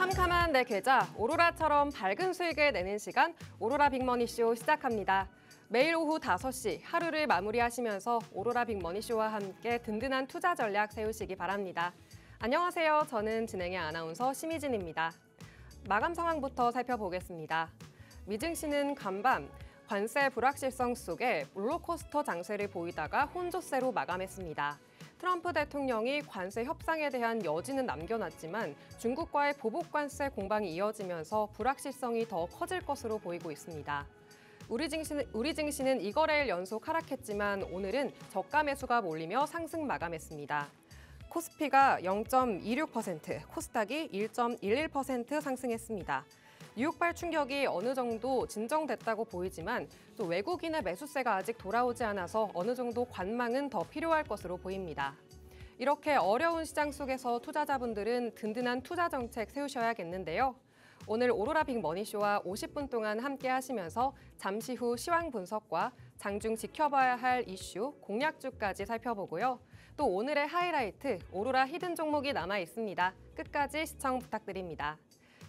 캄캄한 내 계좌, 오로라처럼 밝은 수익을 내는 시간, 오로라 빅머니쇼 시작합니다. 매일 오후 5시 하루를 마무리하시면서 오로라 빅머니쇼와 함께 든든한 투자 전략 세우시기 바랍니다. 안녕하세요. 저는 진행의 아나운서 심희진입니다. 마감 상황부터 살펴보겠습니다. 미증시는 간밤, 관세 불확실성 속에 롤러코스터 장세를 보이다가 혼조세로 마감했습니다. 트럼프 대통령이 관세 협상에 대한 여지는 남겨놨지만 중국과의 보복 관세 공방이 이어지면서 불확실성이 더 커질 것으로 보이고 있습니다. 우리 증시는 이거래일 연속 하락했지만 오늘은 저가 매수가 몰리며 상승 마감했습니다. 코스피가 0.26%, 코스닥이 1.11% 상승했습니다. 뉴욕발 충격이 어느 정도 진정됐다고 보이지만 또 외국인의 매수세가 아직 돌아오지 않아서 어느 정도 관망은 더 필요할 것으로 보입니다. 이렇게 어려운 시장 속에서 투자자분들은 든든한 투자 정책 세우셔야겠는데요. 오늘 오로라 빅머니쇼와 50분 동안 함께 하시면서 잠시 후 시황 분석과 장중 지켜봐야 할 이슈, 공략주까지 살펴보고요. 또 오늘의 하이라이트, 오로라 히든 종목이 남아 있습니다. 끝까지 시청 부탁드립니다.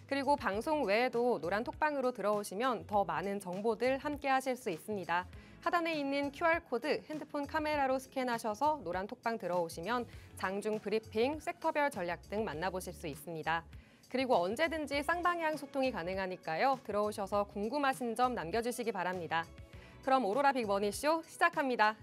그리고 방송 외에도 노란 톡방으로 들어오시면 더 많은 정보들 함께 하실 수 있습니다. 하단에 있는 QR코드 핸드폰 카메라로 스캔하셔서 노란 톡방 들어오시면 장중 브리핑, 섹터별 전략 등 만나보실 수 있습니다. 그리고 언제든지 쌍방향 소통이 가능하니까요. 들어오셔서 궁금하신 점 남겨주시기 바랍니다. 그럼 오로라 빅머니쇼 시작합니다.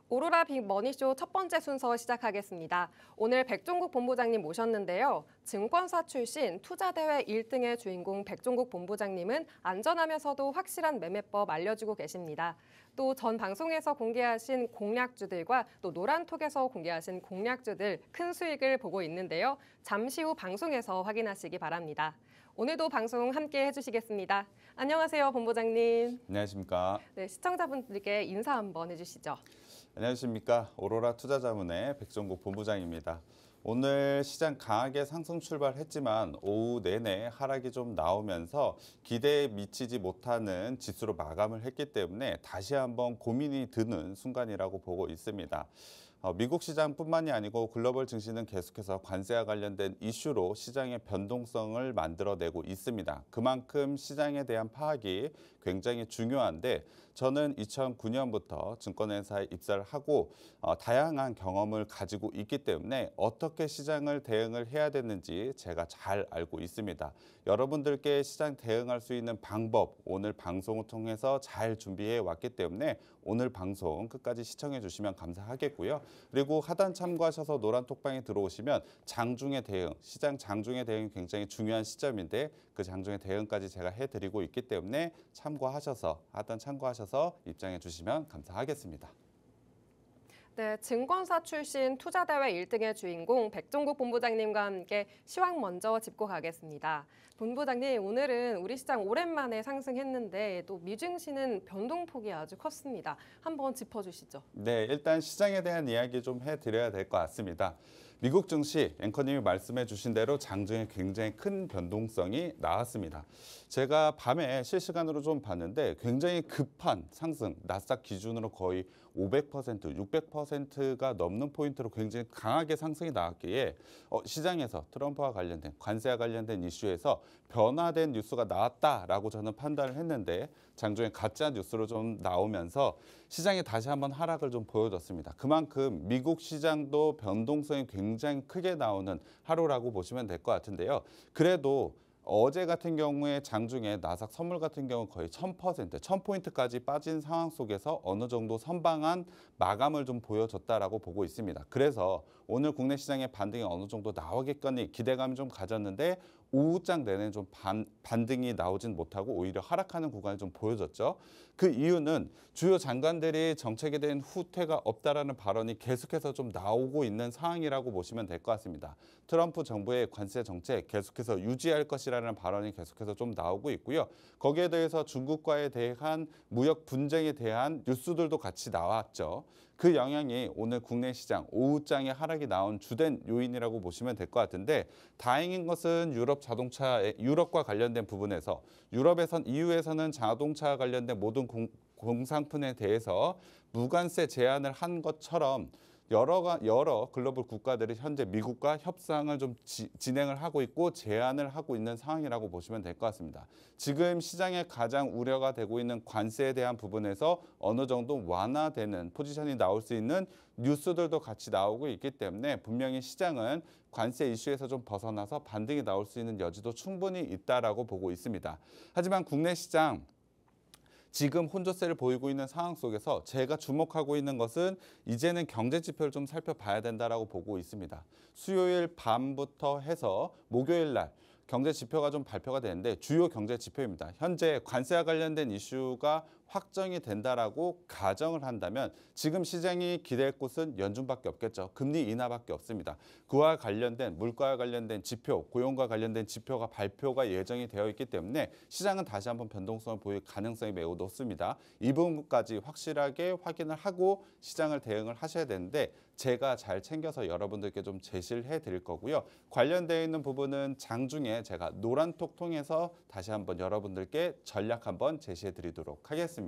오로라 빅머니쇼 첫 번째 순서 시작하겠습니다. 오늘 백종국 본부장님 모셨는데요. 증권사 출신 투자대회 1등의 주인공 백종국 본부장님은 안전하면서도 확실한 매매법 알려주고 계십니다. 또 전 방송에서 공개하신 공략주들과 또 노란톡에서 공개하신 공략주들 큰 수익을 보고 있는데요. 잠시 후 방송에서 확인하시기 바랍니다. 오늘도 방송 함께 해주시겠습니다. 안녕하세요, 본부장님. 안녕하십니까. 네, 시청자분들께 인사 한번 해주시죠. 안녕하십니까. 오로라 투자자문의 백종국 본부장입니다. 오늘 시장 강하게 상승 출발했지만 오후 내내 하락이 좀 나오면서 기대에 미치지 못하는 지수로 마감을 했기 때문에 다시 한번 고민이 드는 순간이라고 보고 있습니다. 미국 시장뿐만이 아니고 글로벌 증시는 계속해서 관세와 관련된 이슈로 시장의 변동성을 만들어내고 있습니다. 그만큼 시장에 대한 파악이 굉장히 중요한데 저는 2009년부터 증권회사에 입사를 하고 다양한 경험을 가지고 있기 때문에 어떻게 시장을 대응을 해야 되는지 제가 잘 알고 있습니다. 여러분들께 시장 대응할 수 있는 방법 오늘 방송을 통해서 잘 준비해 왔기 때문에 오늘 방송 끝까지 시청해 주시면 감사하겠고요. 그리고 하단 참고하셔서 노란 톡방에 들어오시면 장중의 대응, 시장 장중의 대응이 굉장히 중요한 시점인데 그 장중의 대응까지 제가 해드리고 있기 때문에 하단 참고하셔서 입장해 주시면 감사하겠습니다. 네, 증권사 출신 투자대회 1등의 주인공 백종국 본부장님과 함께 시황 먼저 짚고 가겠습니다. 본부장님, 오늘은 우리 시장 오랜만에 상승했는데 또 미증시는 변동폭이 아주 컸습니다. 한번 짚어주시죠. 네, 일단 시장에 대한 이야기 좀 해드려야 될 것 같습니다. 미국 증시 앵커님이 말씀해 주신 대로 장중에 굉장히 큰 변동성이 나왔습니다. 제가 밤에 실시간으로 좀 봤는데 굉장히 급한 상승, 나스닥 기준으로 거의 500%, 600%가 넘는 포인트로 굉장히 강하게 상승이 나왔기에 시장에서 트럼프와 관련된 관세와 관련된 이슈에서 변화된 뉴스가 나왔다라고 저는 판단을 했는데 장중에 가짜 뉴스로 좀 나오면서 시장이 다시 한번 하락을 좀 보여줬습니다. 그만큼 미국 시장도 변동성이 굉장히 크게 나오는 하루라고 보시면 될 것 같은데요. 그래도 어제 같은 경우에 장중에 나스닥 선물 같은 경우 거의 1000%, 1000포인트까지 빠진 상황 속에서 어느 정도 선방한 마감을 좀 보여줬다라고 보고 있습니다. 그래서 오늘 국내 시장의 반등이 어느 정도 나오겠거니 기대감이 좀 가졌는데 오후장 내내 좀 반등이 나오진 못하고 오히려 하락하는 구간을 좀 보여줬죠. 그 이유는 주요 장관들이 정책에 대한 후퇴가 없다라는 발언이 계속해서 좀 나오고 있는 상황이라고 보시면 될 것 같습니다. 트럼프 정부의 관세 정책 계속해서 유지할 것이라는 발언이 계속해서 좀 나오고 있고요. 거기에 대해서 중국과에 대한 무역 분쟁에 대한 뉴스들도 같이 나왔죠. 그 영향이 오늘 국내 시장 오후장에 하락이 나온 주된 요인이라고 보시면 될 것 같은데 다행인 것은 유럽과 관련된 부분에서 유럽에선 EU에서는 자동차 관련된 모든 공산품에 대해서 무관세 제한을 한 것처럼 여러 글로벌 국가들이 현재 미국과 협상을 좀 진행을 하고 있고 제안을 하고 있는 상황이라고 보시면 될 것 같습니다. 지금 시장에 가장 우려가 되고 있는 관세에 대한 부분에서 어느 정도 완화되는 포지션이 나올 수 있는 뉴스들도 같이 나오고 있기 때문에 분명히 시장은 관세 이슈에서 좀 벗어나서 반등이 나올 수 있는 여지도 충분히 있다라고 보고 있습니다. 하지만 국내 시장 지금 혼조세를 보이고 있는 상황 속에서 제가 주목하고 있는 것은 이제는 경제 지표를 좀 살펴봐야 된다라고 보고 있습니다. 수요일 밤부터 해서 목요일 날 경제 지표가 좀 발표가 되는데 주요 경제 지표입니다. 현재 관세와 관련된 이슈가 확정이 된다라고 가정을 한다면 지금 시장이 기댈 곳은 연준밖에 없겠죠. 금리 인하밖에 없습니다. 그와 관련된 물가와 관련된 지표, 고용과 관련된 지표가 발표가 예정이 되어 있기 때문에 시장은 다시 한번 변동성을 보일 가능성이 매우 높습니다. 이 부분까지 확실하게 확인을 하고 시장을 대응을 하셔야 되는데 제가 잘 챙겨서 여러분들께 좀 제시를 해드릴 거고요. 관련되어 있는 부분은 장중에 제가 노란톡 통해서 다시 한번 여러분들께 전략 한번 제시해드리도록 하겠습니다.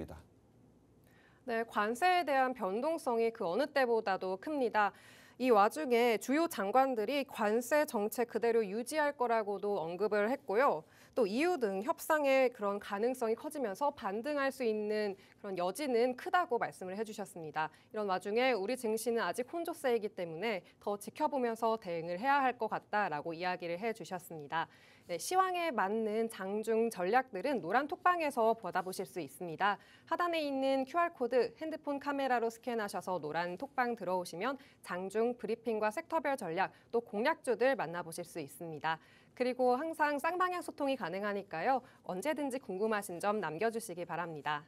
네, 관세에 대한 변동성이 그 어느 때보다도 큽니다. 이 와중에 주요 장관들이 관세 정책 그대로 유지할 거라고도 언급을 했고요. 또 EU 등 협상의 그런 가능성이 커지면서 반등할 수 있는 그런 여지는 크다고 말씀을 해주셨습니다. 이런 와중에 우리 증시는 아직 혼조세이기 때문에 더 지켜보면서 대응을 해야 할 것 같다라고 이야기를 해주셨습니다. 네, 시황에 맞는 장중 전략들은 노란 톡방에서 받아보실 수 있습니다. 하단에 있는 QR코드 핸드폰 카메라로 스캔하셔서 노란 톡방 들어오시면 장중 브리핑과 섹터별 전략 또 공략주들 만나보실 수 있습니다. 그리고 항상 쌍방향 소통이 가능하니까요. 언제든지 궁금하신 점 남겨주시기 바랍니다.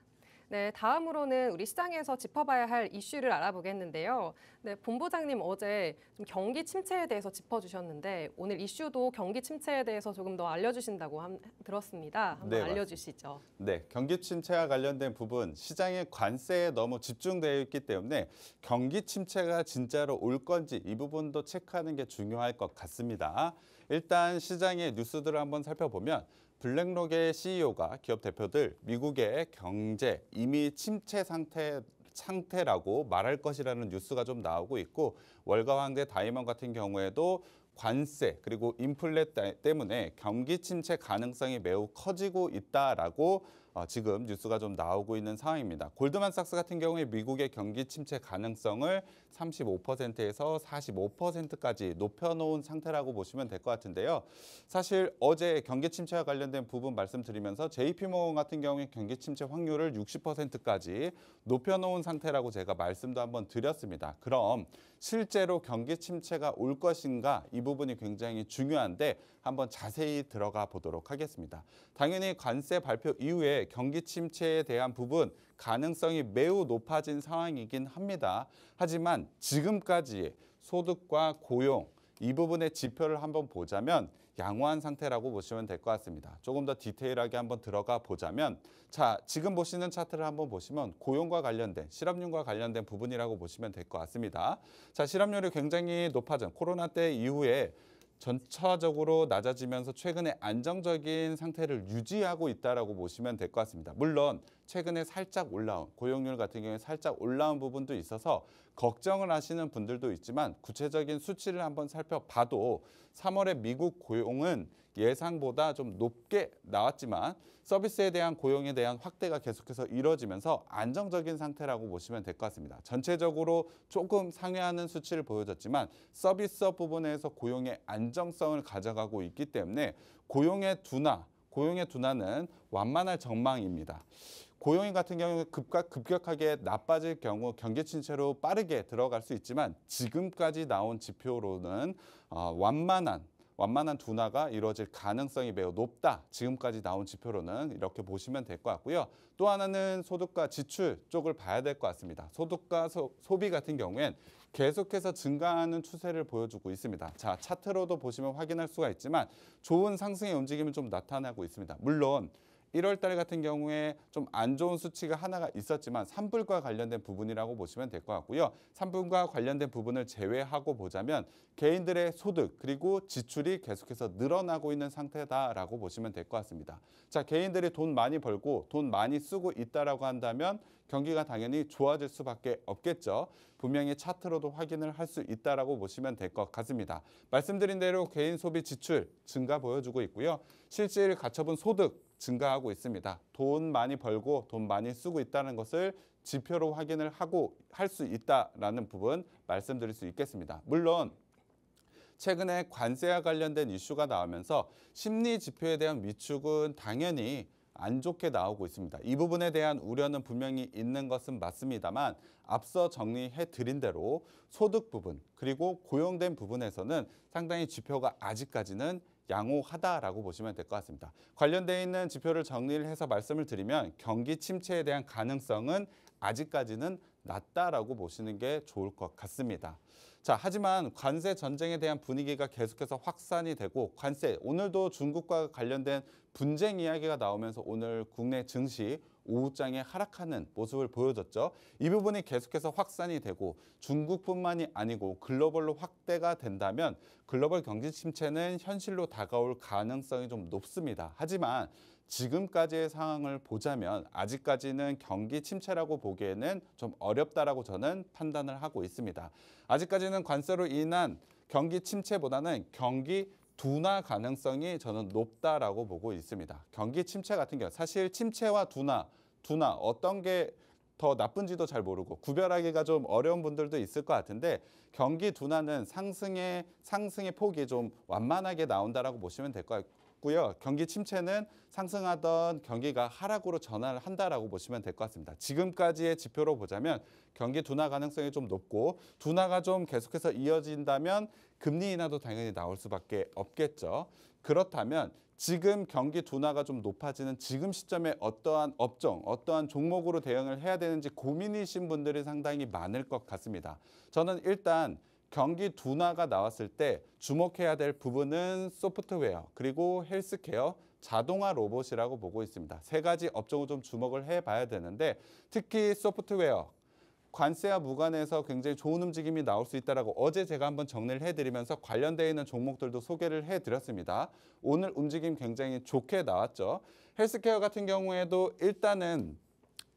네, 다음으로는 우리 시장에서 짚어봐야 할 이슈를 알아보겠는데요. 네, 본부장님 어제 좀 경기 침체에 대해서 짚어주셨는데 오늘 이슈도 경기 침체에 대해서 조금 더 알려주신다고 들었습니다. 한번 네, 알려주시죠. 네, 경기 침체와 관련된 부분, 시장의 관세에 너무 집중되어 있기 때문에 경기 침체가 진짜로 올 건지 이 부분도 체크하는 게 중요할 것 같습니다. 일단 시장의 뉴스들을 한번 살펴보면 블랙록의 CEO가 기업 대표들 미국의 경제 이미 침체 상태라고 말할 것이라는 뉴스가 좀 나오고 있고 월가 황제 다이먼 같은 경우에도 관세 그리고 인플레 때문에 경기 침체 가능성이 매우 커지고 있다라고 지금 뉴스가 좀 나오고 있는 상황입니다. 골드만삭스 같은 경우에 미국의 경기 침체 가능성을 35%에서 45%까지 높여놓은 상태라고 보시면 될 것 같은데요. 사실 어제 경기 침체와 관련된 부분 말씀드리면서 JP모건 같은 경우에 경기 침체 확률을 60%까지 높여놓은 상태라고 제가 말씀도 한번 드렸습니다. 그럼 실제로 경기 침체가 올 것인가 이 부분이 굉장히 중요한데 한번 자세히 들어가 보도록 하겠습니다. 당연히 관세 발표 이후에 경기 침체에 대한 부분 가능성이 매우 높아진 상황이긴 합니다. 하지만 지금까지의 소득과 고용 이 부분의 지표를 한번 보자면 양호한 상태라고 보시면 될 것 같습니다. 조금 더 디테일하게 한번 들어가 보자면 자, 지금 보시는 차트를 한번 보시면 고용과 관련된 실업률과 관련된 부분이라고 보시면 될 것 같습니다. 자, 실업률이 굉장히 높아진 코로나 때 이후에 전차적으로 낮아지면서 최근에 안정적인 상태를 유지하고 있다라고 보시면 될 것 같습니다. 물론 최근에 살짝 올라온 고용률 같은 경우에 살짝 올라온 부분도 있어서 걱정을 하시는 분들도 있지만 구체적인 수치를 한번 살펴봐도 3월에 미국 고용은 예상보다 좀 높게 나왔지만 서비스에 대한 고용에 대한 확대가 계속해서 이루어지면서 안정적인 상태라고 보시면 될 것 같습니다. 전체적으로 조금 상회하는 수치를 보여줬지만 서비스업 부분에서 고용의 안정성을 가져가고 있기 때문에 고용의 둔화는 완만할 전망입니다. 고용이 같은 경우 급격하게 나빠질 경우 경기 침체로 빠르게 들어갈 수 있지만 지금까지 나온 지표로는 완만한 둔화가 이루어질 가능성이 매우 높다. 지금까지 나온 지표로는 이렇게 보시면 될 것 같고요. 또 하나는 소득과 지출 쪽을 봐야 될 것 같습니다. 소득과 소비 같은 경우엔 계속해서 증가하는 추세를 보여주고 있습니다. 자, 차트로도 보시면 확인할 수가 있지만 좋은 상승의 움직임을 좀 나타나고 있습니다. 물론 1월 달 같은 경우에 좀 안 좋은 수치가 하나가 있었지만 산불과 관련된 부분이라고 보시면 될 것 같고요. 산불과 관련된 부분을 제외하고 보자면 개인들의 소득 그리고 지출이 계속해서 늘어나고 있는 상태다라고 보시면 될 것 같습니다. 자, 개인들이 돈 많이 벌고 돈 많이 쓰고 있다라고 한다면 경기가 당연히 좋아질 수밖에 없겠죠. 분명히 차트로도 확인을 할 수 있다라고 보시면 될 것 같습니다. 말씀드린 대로 개인 소비 지출 증가 보여주고 있고요. 실질 가처분 소득 증가하고 있습니다. 돈 많이 벌고 돈 많이 쓰고 있다는 것을 지표로 확인을 하고 할 수 있다라는 부분 말씀드릴 수 있겠습니다. 물론 최근에 관세와 관련된 이슈가 나오면서 심리 지표에 대한 위축은 당연히 안 좋게 나오고 있습니다. 이 부분에 대한 우려는 분명히 있는 것은 맞습니다만 앞서 정리해 드린 대로 소득 부분 그리고 고용된 부분에서는 상당히 지표가 아직까지는 양호하다라고 보시면 될 것 같습니다. 관련되어 있는 지표를 정리를 해서 말씀을 드리면 경기 침체에 대한 가능성은 아직까지는 낮다라고 보시는 게 좋을 것 같습니다. 자, 하지만 관세 전쟁에 대한 분위기가 계속해서 확산이 되고 오늘도 중국과 관련된 분쟁 이야기가 나오면서 오늘 국내 증시 오후장에 하락하는 모습을 보여줬죠. 이 부분이 계속해서 확산이 되고 중국뿐만이 아니고 글로벌로 확대가 된다면 글로벌 경기 침체는 현실로 다가올 가능성이 좀 높습니다. 하지만 지금까지의 상황을 보자면 아직까지는 경기 침체라고 보기에는 좀 어렵다라고 저는 판단을 하고 있습니다. 아직까지는 관세로 인한 경기 침체보다는 경기 둔화 가능성이 저는 높다라고 보고 있습니다. 경기 침체 같은 경우 사실 침체와 둔화 어떤 게 더 나쁜지도 잘 모르고 구별하기가 좀 어려운 분들도 있을 것 같은데 경기 둔화는 상승의 폭이 좀 완만하게 나온다라고 보시면 될 것 같고요. 경기 침체는 상승하던 경기가 하락으로 전환을 한다라고 보시면 될 것 같습니다. 지금까지의 지표로 보자면 경기 둔화 가능성이 좀 높고 둔화가 좀 계속해서 이어진다면 금리 인하도 당연히 나올 수밖에 없겠죠. 그렇다면 지금 경기 둔화가 좀 높아지는 지금 시점에 어떠한 업종, 어떠한 종목으로 대응을 해야 되는지 고민이신 분들이 상당히 많을 것 같습니다. 저는 일단 경기 둔화가 나왔을 때 주목해야 될 부분은 소프트웨어, 그리고 헬스케어, 자동화 로봇이라고 보고 있습니다. 세 가지 업종을 좀 주목을 해봐야 되는데 특히 소프트웨어, 관세와 무관해서 굉장히 좋은 움직임이 나올 수 있다라고 어제 제가 한번 정리를 해드리면서 관련되어 있는 종목들도 소개를 해드렸습니다. 오늘 움직임 굉장히 좋게 나왔죠. 헬스케어 같은 경우에도 일단은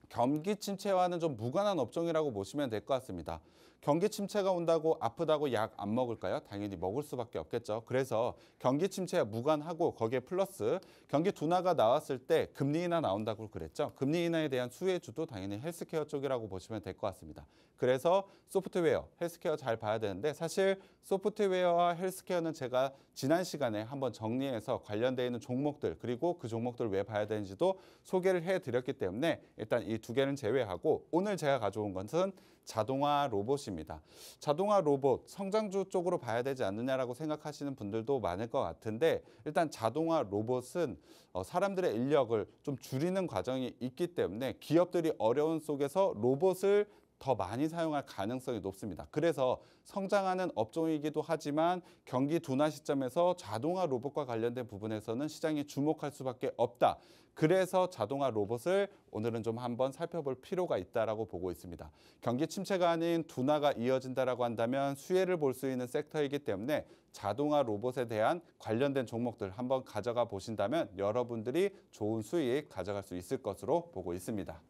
경기 침체와는 좀 무관한 업종이라고 보시면 될 것 같습니다. 경기 침체가 온다고 아프다고 약 안 먹을까요? 당연히 먹을 수밖에 없겠죠. 그래서 경기 침체와 무관하고 거기에 플러스 경기 둔화가 나왔을 때 금리 인하 나온다고 그랬죠. 금리 인하에 대한 수혜주도 당연히 헬스케어 쪽이라고 보시면 될 것 같습니다. 그래서 소프트웨어, 헬스케어 잘 봐야 되는데 사실 소프트웨어와 헬스케어는 제가 지난 시간에 한번 정리해서 관련되어 있는 종목들 그리고 그 종목들을 왜 봐야 되는지도 소개를 해드렸기 때문에 일단 이 두 개는 제외하고 오늘 제가 가져온 것은 자동화 로봇입니다. 자동화 로봇 성장주 쪽으로 봐야 되지 않느냐라고 생각하시는 분들도 많을 것 같은데 일단 자동화 로봇은 사람들의 인력을 좀 줄이는 과정이 있기 때문에 기업들이 어려운 속에서 로봇을 더 많이 사용할 가능성이 높습니다. 그래서 성장하는 업종이기도 하지만 경기 둔화 시점에서 자동화 로봇과 관련된 부분에서는 시장이 주목할 수밖에 없다. 그래서 자동화 로봇을 오늘은 좀 한번 살펴볼 필요가 있다라고 보고 있습니다. 경기 침체가 아닌 둔화가 이어진다라고 한다면 수혜를 볼 수 있는 섹터이기 때문에 자동화 로봇에 대한 관련된 종목들 한번 가져가 보신다면 여러분들이 좋은 수익 가져갈 수 있을 것으로 보고 있습니다.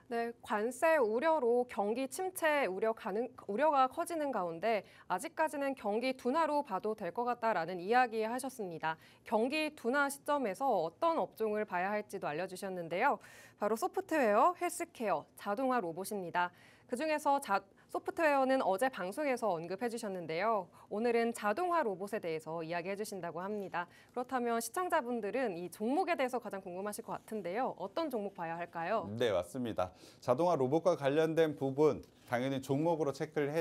네, 관세 우려로 경기 침체 우려가 커지는 가운데 아직까지는 경기 둔화로 봐도 될 것 같다라는 이야기 하셨습니다. 경기 둔화 시점에서 어떤 업종을 봐야 할지도 알려주셨는데요. 바로 소프트웨어, 헬스케어, 자동화 로봇입니다. 그중에서 소프트웨어는 어제 방송에서 언급해 주셨는데요. 오늘은 자동화 로봇에 대해서 이야기해 주신다고 합니다. 그렇다면 시청자분들은 이 종목에 대해서 가장 궁금하실 것 같은데요. 어떤 종목 봐야 할까요? 네, 맞습니다. 자동화 로봇과 관련된 부분 당연히 종목으로 체크를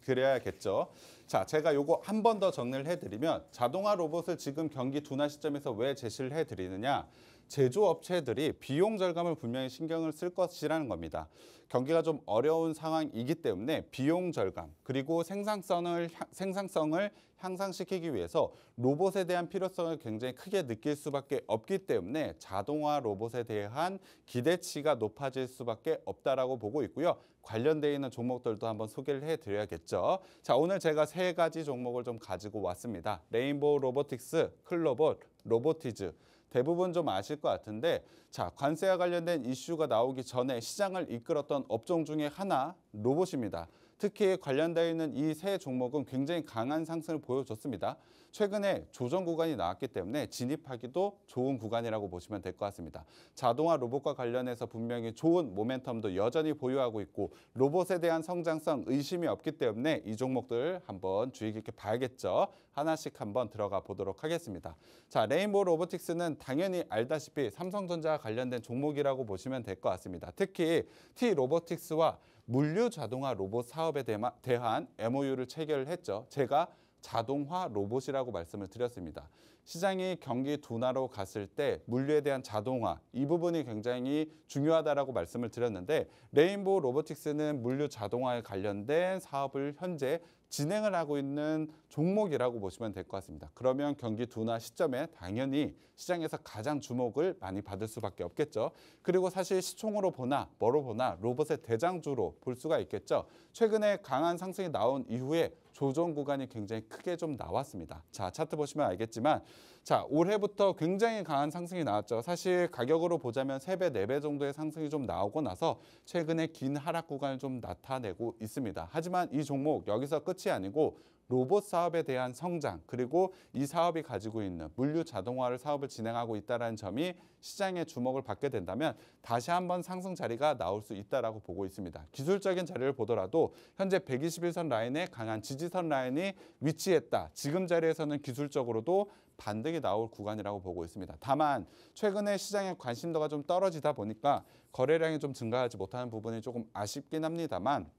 그래야겠죠. 자, 제가 요거 한 번 더 정리를 해드리면 자동화 로봇을 지금 경기 둔화 시점에서 왜 제시를 해드리느냐. 제조업체들이 비용 절감을 분명히 신경을 쓸 것이라는 겁니다. 경기가 좀 어려운 상황이기 때문에 비용 절감 그리고 생산성을 향상시키기 위해서 로봇에 대한 필요성을 굉장히 크게 느낄 수밖에 없기 때문에 자동화 로봇에 대한 기대치가 높아질 수밖에 없다라고 보고 있고요. 관련되어 있는 종목들도 한번 소개를 해드려야겠죠. 자, 오늘 제가 세 가지 종목을 좀 가지고 왔습니다. 레인보우 로보틱스, 클로봇, 로보티즈. 대부분 좀 아실 것 같은데 자, 관세와 관련된 이슈가 나오기 전에 시장을 이끌었던 업종 중에 하나 로봇입니다. 특히 관련되어 있는 이 세 종목은 굉장히 강한 상승을 보여줬습니다. 최근에 조정 구간이 나왔기 때문에 진입하기도 좋은 구간이라고 보시면 될 것 같습니다. 자동화 로봇과 관련해서 분명히 좋은 모멘텀도 여전히 보유하고 있고 로봇에 대한 성장성 의심이 없기 때문에 이 종목들 한번 주의 깊게 봐야겠죠. 하나씩 한번 들어가 보도록 하겠습니다. 자, 레인보우 로보틱스는 당연히 알다시피 삼성전자와 관련된 종목이라고 보시면 될 것 같습니다. 특히 T-로보틱스와 물류 자동화 로봇 사업에 대한 MOU를 체결을 했죠. 제가 자동화 로봇이라고 말씀을 드렸습니다. 시장이 경기 둔화로 갔을 때 물류에 대한 자동화 이 부분이 굉장히 중요하다라고 말씀을 드렸는데 레인보우 로보틱스는 물류 자동화에 관련된 사업을 현재 진행을 하고 있는 종목이라고 보시면 될 것 같습니다. 그러면 경기 둔화 시점에 당연히 시장에서 가장 주목을 많이 받을 수밖에 없겠죠. 그리고 사실 시총으로 보나 뭐로 보나 로봇의 대장주로 볼 수가 있겠죠. 최근에 강한 상승이 나온 이후에 조정 구간이 굉장히 크게 좀 나왔습니다. 자, 차트 보시면 알겠지만 자, 올해부터 굉장히 강한 상승이 나왔죠. 사실 가격으로 보자면 3배, 4배 정도의 상승이 좀 나오고 나서 최근에 긴 하락 구간을 좀 나타내고 있습니다. 하지만 이 종목 여기서 끝이 아니고 로봇 사업에 대한 성장 그리고 이 사업이 가지고 있는 물류 자동화를 사업을 진행하고 있다는 점이 시장의 주목을 받게 된다면 다시 한번 상승 자리가 나올 수 있다라고 보고 있습니다. 기술적인 자리를 보더라도 현재 121선 라인에 강한 지지선 라인이 위치했다. 지금 자리에서는 기술적으로도 반등이 나올 구간이라고 보고 있습니다. 다만 최근에 시장의 관심도가 좀 떨어지다 보니까 거래량이 좀 증가하지 못하는 부분이 조금 아쉽긴 합니다만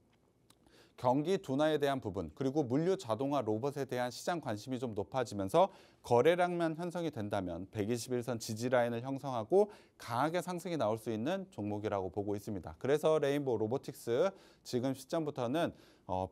경기 둔화에 대한 부분 그리고 물류 자동화 로봇에 대한 시장 관심이 좀 높아지면서 거래량만 형성이 된다면 121선 지지 라인을 형성하고 강하게 상승이 나올 수 있는 종목이라고 보고 있습니다. 그래서 레인보우 로보틱스 지금 시점부터는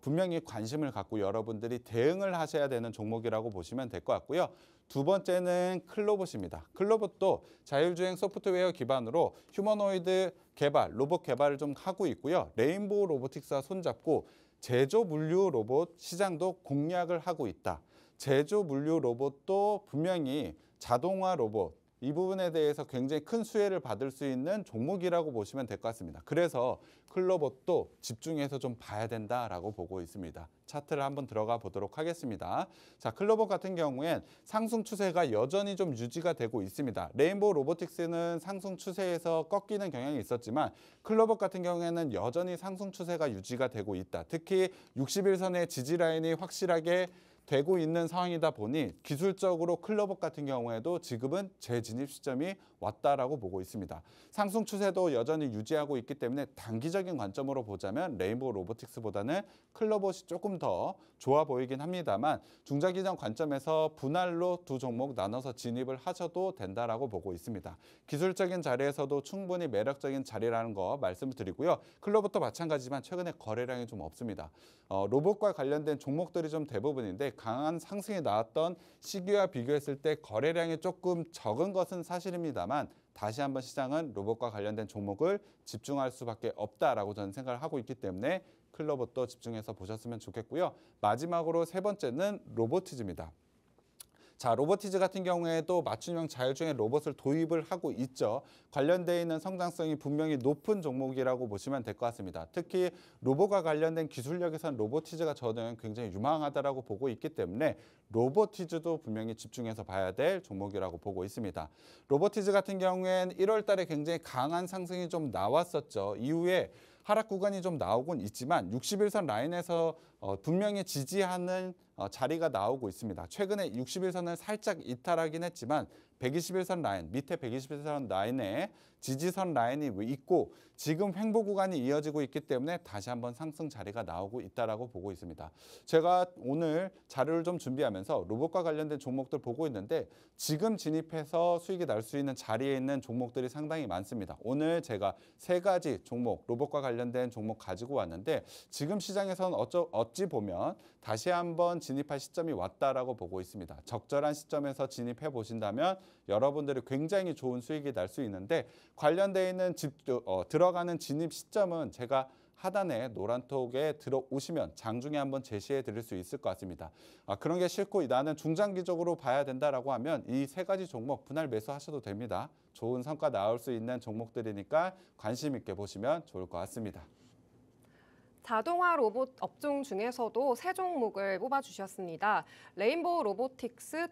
분명히 관심을 갖고 여러분들이 대응을 하셔야 되는 종목이라고 보시면 될 것 같고요. 두 번째는 클로봇입니다. 클로봇도 자율주행 소프트웨어 기반으로 휴머노이드 개발, 로봇 개발을 좀 하고 있고요. 레인보우 로보틱스와 손잡고 제조 물류 로봇 시장도 공략을 하고 있다. 제조 물류 로봇도 분명히 자동화 로봇 이 부분에 대해서 굉장히 큰 수혜를 받을 수 있는 종목이라고 보시면 될 것 같습니다. 그래서 클로봇도 집중해서 좀 봐야 된다라고 보고 있습니다. 차트를 한번 들어가 보도록 하겠습니다. 자, 클로봇 같은 경우엔 상승 추세가 여전히 좀 유지가 되고 있습니다. 레인보우 로보틱스는 상승 추세에서 꺾이는 경향이 있었지만 클로봇 같은 경우에는 여전히 상승 추세가 유지가 되고 있다. 특히 61선의 지지 라인이 확실하게 되고 있는 상황이다 보니 기술적으로 클로버 같은 경우에도 지금은 재진입 시점이 왔다라고 보고 있습니다. 상승 추세도 여전히 유지하고 있기 때문에 단기적인 관점으로 보자면 레인보우 로보틱스보다는 클로버이 조금 더 좋아 보이긴 합니다만 중장기적 관점에서 분할로 두 종목 나눠서 진입을 하셔도 된다라고 보고 있습니다. 기술적인 자리에서도 충분히 매력적인 자리라는 거 말씀을 드리고요. 클로버도 마찬가지지만 최근에 거래량이 좀 없습니다. 로봇과 관련된 종목들이 좀 대부분인데 강한 상승이 나왔던 시기와 비교했을 때 거래량이 조금 적은 것은 사실입니다만 다시 한번 시장은 로봇과 관련된 종목을 집중할 수밖에 없다라고 저는 생각을 하고 있기 때문에 클로버도 집중해서 보셨으면 좋겠고요. 마지막으로 세 번째는 로보티즈입니다. 자, 로보티즈 같은 경우에도 맞춤형 자율주행 로봇을 도입을 하고 있죠. 관련되어 있는 성장성이 분명히 높은 종목이라고 보시면 될 것 같습니다. 특히 로봇과 관련된 기술력에선 로보티즈가 저는 굉장히 유망하다라고 보고 있기 때문에 로보티즈도 분명히 집중해서 봐야 될 종목이라고 보고 있습니다. 로보티즈 같은 경우에는 1월 달에 굉장히 강한 상승이 좀 나왔었죠. 이후에 하락 구간이 좀 나오곤 있지만 61선 라인에서 분명히 지지하는 자리가 나오고 있습니다. 최근에 61선을 살짝 이탈하긴 했지만 121선 라인, 밑에 121선 라인에 지지선 라인이 있고 지금 횡보 구간이 이어지고 있기 때문에 다시 한번 상승 자리가 나오고 있다라고 보고 있습니다. 제가 오늘 자료를 좀 준비하면서 로봇과 관련된 종목들 보고 있는데 지금 진입해서 수익이 날 수 있는 자리에 있는 종목들이 상당히 많습니다. 오늘 제가 세 가지 종목, 로봇과 관련된 종목 가지고 왔는데 지금 시장에서는 어찌 보면 다시 한번 진입할 시점이 왔다라고 보고 있습니다. 적절한 시점에서 진입해 보신다면 여러분들이 굉장히 좋은 수익이 날 수 있는데 관련되어 있는 들어가는 진입 시점은 제가 하단에 노란톡에 들어오시면 장중에 한번 제시해 드릴 수 있을 것 같습니다. 그런 게 싫고 나는 중장기적으로 봐야 된다라고 하면 이 세 가지 종목 분할 매수하셔도 됩니다. 좋은 성과 나올 수 있는 종목들이니까 관심 있게 보시면 좋을 것 같습니다. 자동화 로봇 업종 중에서도 세 종목을 뽑아주셨습니다. 레인보우 로보틱스,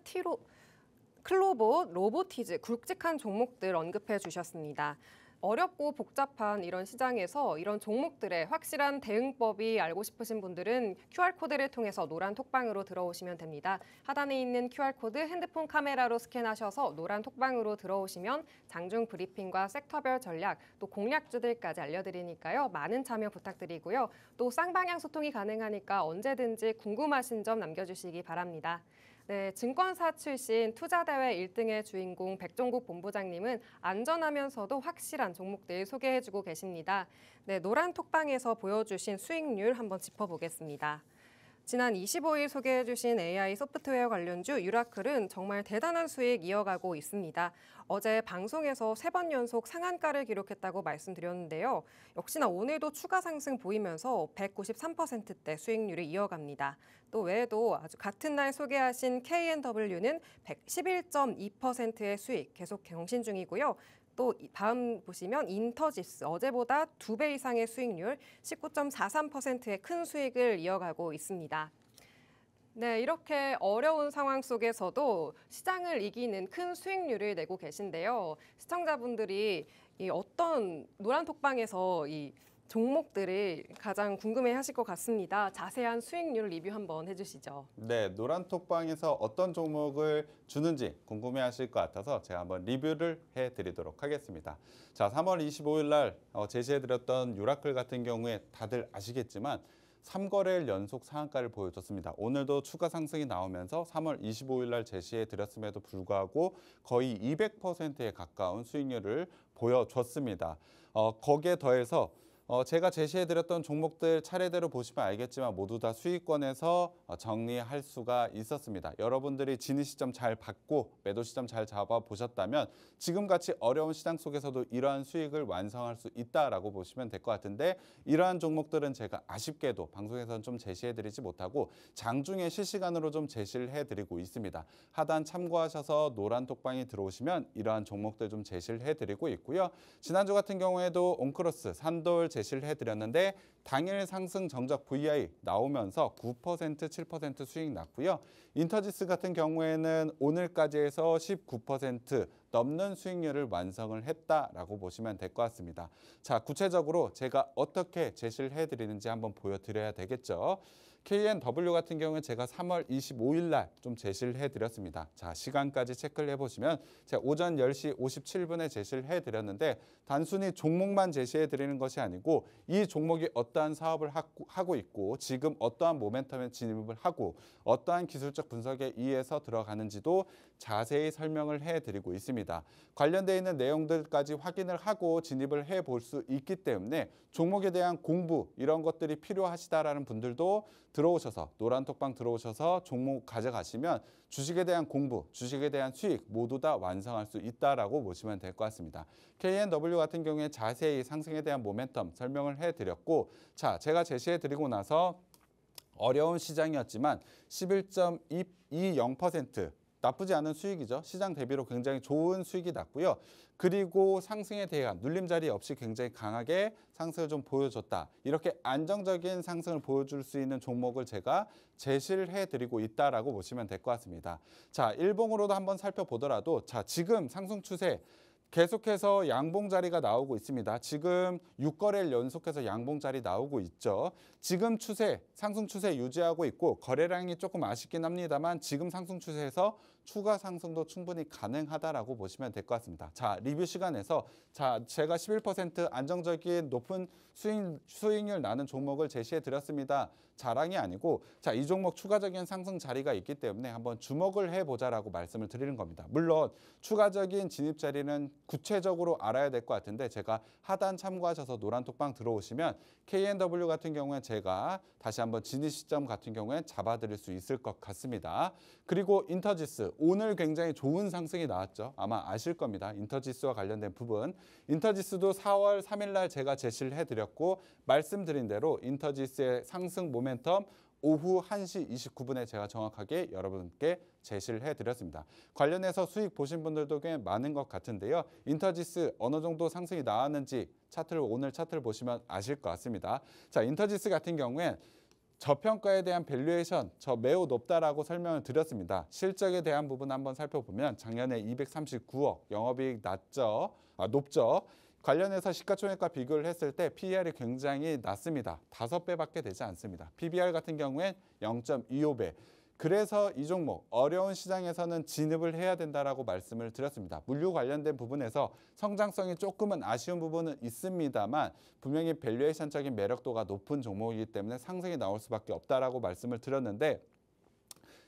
클로봇, 로보티즈 굵직한 종목들 언급해 주셨습니다. 어렵고 복잡한 이런 시장에서 이런 종목들의 확실한 대응법이 알고 싶으신 분들은 QR코드를 통해서 노란 톡방으로 들어오시면 됩니다. 하단에 있는 QR코드 핸드폰 카메라로 스캔하셔서 노란 톡방으로 들어오시면 장중 브리핑과 섹터별 전략, 또 공략주들까지 알려드리니까요. 많은 참여 부탁드리고요. 또 쌍방향 소통이 가능하니까 언제든지 궁금하신 점 남겨주시기 바랍니다. 네, 증권사 출신 투자대회 1등의 주인공 백종국 본부장님은 안전하면서도 확실한 종목들 소개해주고 계십니다. 네, 노란 톡방에서 보여주신 수익률 한번 짚어보겠습니다. 지난 25일 소개해주신 AI 소프트웨어 관련주 유라클은 정말 대단한 수익 이어가고 있습니다. 어제 방송에서 3번 연속 상한가를 기록했다고 말씀드렸는데요. 역시나 오늘도 추가 상승 보이면서 193%대 수익률을 이어갑니다. 또 외에도 아주 같은 날 소개하신 K&W는 111.2%의 수익 계속 경신 중이고요. 또 다음 보시면 인터지스 어제보다 2배 이상의 수익률 19.43%의 큰 수익을 이어가고 있습니다. 네, 이렇게 어려운 상황 속에서도 시장을 이기는 큰 수익률을 내고 계신데요. 시청자분들이 어떤 노란 톡방에서 이 종목들을 가장 궁금해하실 것 같습니다. 자세한 수익률 리뷰 한번 해주시죠. 네, 노란 톡방에서 어떤 종목을 주는지 궁금해하실 것 같아서 제가 한번 리뷰를 해드리도록 하겠습니다. 자, 3월 25일 날 제시해드렸던 유라클 같은 경우에 다들 아시겠지만 3거래일 연속 상한가를 보여줬습니다. 오늘도 추가 상승이 나오면서 3월 25일 날 제시해드렸음에도 불구하고 거의 200%에 가까운 수익률을 보여줬습니다. 거기에 더해서 제가 제시해드렸던 종목들 차례대로 보시면 알겠지만 모두 다 수익권에서 정리할 수가 있었습니다. 여러분들이 진입 시점 잘 받고 매도 시점 잘 잡아보셨다면 지금같이 어려운 시장 속에서도 이러한 수익을 완성할 수 있다라고 보시면 될 것 같은데 이러한 종목들은 제가 아쉽게도 방송에서는 좀 제시해드리지 못하고 장중에 실시간으로 좀 제시를 해드리고 있습니다. 하단 참고하셔서 노란 톡방에 들어오시면 이러한 종목들 좀 제시를 해드리고 있고요. 지난주 같은 경우에도 온크로스, 산돌 제시를 해드렸는데 당일 상승 정적 VI 나오면서 9%, 7% 수익 났고요. 인터지스 같은 경우에는 오늘까지 해서 19% 넘는 수익률을 완성을 했다라고 보시면 될 것 같습니다. 자, 구체적으로 제가 어떻게 제시를 해드리는지 한번 보여드려야 되겠죠. KNW 같은 경우는 제가 3월 25일 날 좀 제시를 해드렸습니다. 자, 시간까지 체크를 해보시면 제가 오전 10시 57분에 제시를 해드렸는데 단순히 종목만 제시해드리는 것이 아니고 이 종목이 어떠한 사업을 하고 있고 지금 어떠한 모멘텀에 진입을 하고 어떠한 기술적 분석에 의해서 들어가는지도 자세히 설명을 해드리고 있습니다. 관련되어 있는 내용들까지 확인을 하고 진입을 해볼 수 있기 때문에 종목에 대한 공부 이런 것들이 필요하시다라는 분들도 들어오셔서 노란톡방 들어오셔서 종목 가져가시면 주식에 대한 공부, 주식에 대한 수익 모두 다 완성할 수 있다라고 보시면 될 것 같습니다. KNW 같은 경우에 자세히 상승에 대한 모멘텀 설명을 해드렸고 자, 제가 제시해드리고 나서 어려운 시장이었지만 11.220% 나쁘지 않은 수익이죠. 시장 대비로 굉장히 좋은 수익이 났고요. 그리고 상승에 대한 눌림자리 없이 굉장히 강하게 상승을 좀 보여줬다. 이렇게 안정적인 상승을 보여줄 수 있는 종목을 제가 제시를 해드리고 있다라고 보시면 될 것 같습니다. 자, 일봉으로도 한번 살펴보더라도 자, 지금 상승 추세 계속해서 양봉 자리가 나오고 있습니다. 지금 6거래일 연속해서 양봉 자리 나오고 있죠. 지금 추세, 상승 추세 유지하고 있고 거래량이 조금 아쉽긴 합니다만 지금 상승 추세에서 추가 상승도 충분히 가능하다라고 보시면 될 것 같습니다. 자, 리뷰 시간에서 자, 제가 11% 안정적인 높은 수익률 나는 종목을 제시해 드렸습니다. 자랑이 아니고 자, 이 종목 추가적인 상승 자리가 있기 때문에 한번 주목을 해보자라고 말씀을 드리는 겁니다. 물론 추가적인 진입 자리는 구체적으로 알아야 될 것 같은데 제가 하단 참고하셔서 노란톡방 들어오시면 KNW 같은 경우에 제가 다시 한번 진입 시점 같은 경우에 잡아드릴 수 있을 것 같습니다. 그리고 인터지스 오늘 굉장히 좋은 상승이 나왔죠. 아마 아실 겁니다. 인터지스와 관련된 부분. 인터지스도 4월 3일 날 제가 제시를 해드렸고 말씀드린 대로 인터지스의 상승 모멘텀 오후 1시 29분에 제가 정확하게 여러분께 제시를 해드렸습니다. 관련해서 수익 보신 분들도 꽤 많은 것 같은데요. 인터지스 어느 정도 상승이 나왔는지 오늘 차트를 보시면 아실 것 같습니다. 자, 인터지스 같은 경우에 저평가에 대한 밸류에이션 매우 높다라고 설명을 드렸습니다. 실적에 대한 부분 한번 살펴보면 작년에 239억 영업이익 높죠. 관련해서 시가총액과 비교를 했을 때 PER이 굉장히 낮습니다. 5배밖에 되지 않습니다. PBR 같은 경우엔 0.25배. 그래서 이 종목 어려운 시장에서는 진입을 해야 된다라고 말씀을 드렸습니다. 물류 관련된 부분에서 성장성이 조금은 아쉬운 부분은 있습니다만 분명히 밸류에이션적인 매력도가 높은 종목이기 때문에 상승이 나올 수밖에 없다라고 말씀을 드렸는데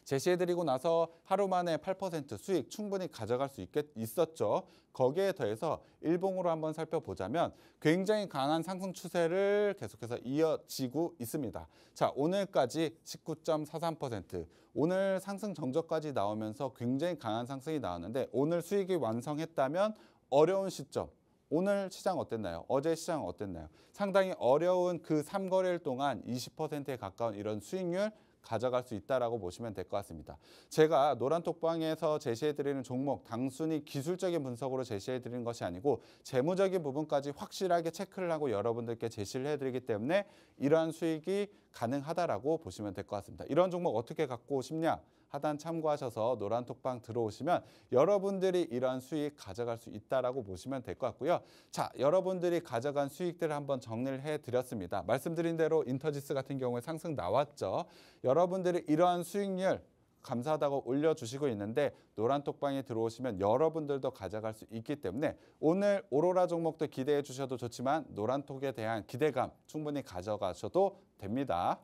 제시해드리고 나서 하루 만에 8% 수익 충분히 가져갈 수 있었죠. 거기에 더해서 일봉으로 한번 살펴보자면 굉장히 강한 상승 추세를 계속해서 이어지고 있습니다. 자, 오늘까지 19.43%. 오늘 상승 정저까지 나오면서 굉장히 강한 상승이 나왔는데 오늘 수익이 완성했다면 어려운 시점. 오늘 시장 어땠나요? 어제 시장 어땠나요? 상당히 어려운 그 3거래일 동안 20%에 가까운 이런 수익률 가져갈 수 있다라고 보시면 될 것 같습니다. 제가 노란톡방에서 제시해드리는 종목 단순히 기술적인 분석으로 제시해드리는 것이 아니고 재무적인 부분까지 확실하게 체크를 하고 여러분들께 제시를 해드리기 때문에 이러한 수익이 가능하다라고 보시면 될 것 같습니다. 이런 종목 어떻게 갖고 싶냐? 하단 참고하셔서 노란톡방 들어오시면 여러분들이 이러한 수익 가져갈 수 있다라고 보시면 될 것 같고요. 자, 여러분들이 가져간 수익들을 한번 정리를 해드렸습니다. 말씀드린 대로 인터지스 같은 경우에 상승 나왔죠. 여러분들이 이러한 수익률 감사하다고 올려주시고 있는데 노란톡방에 들어오시면 여러분들도 가져갈 수 있기 때문에 오늘 오로라 종목도 기대해 주셔도 좋지만 노란톡에 대한 기대감 충분히 가져가셔도 됩니다.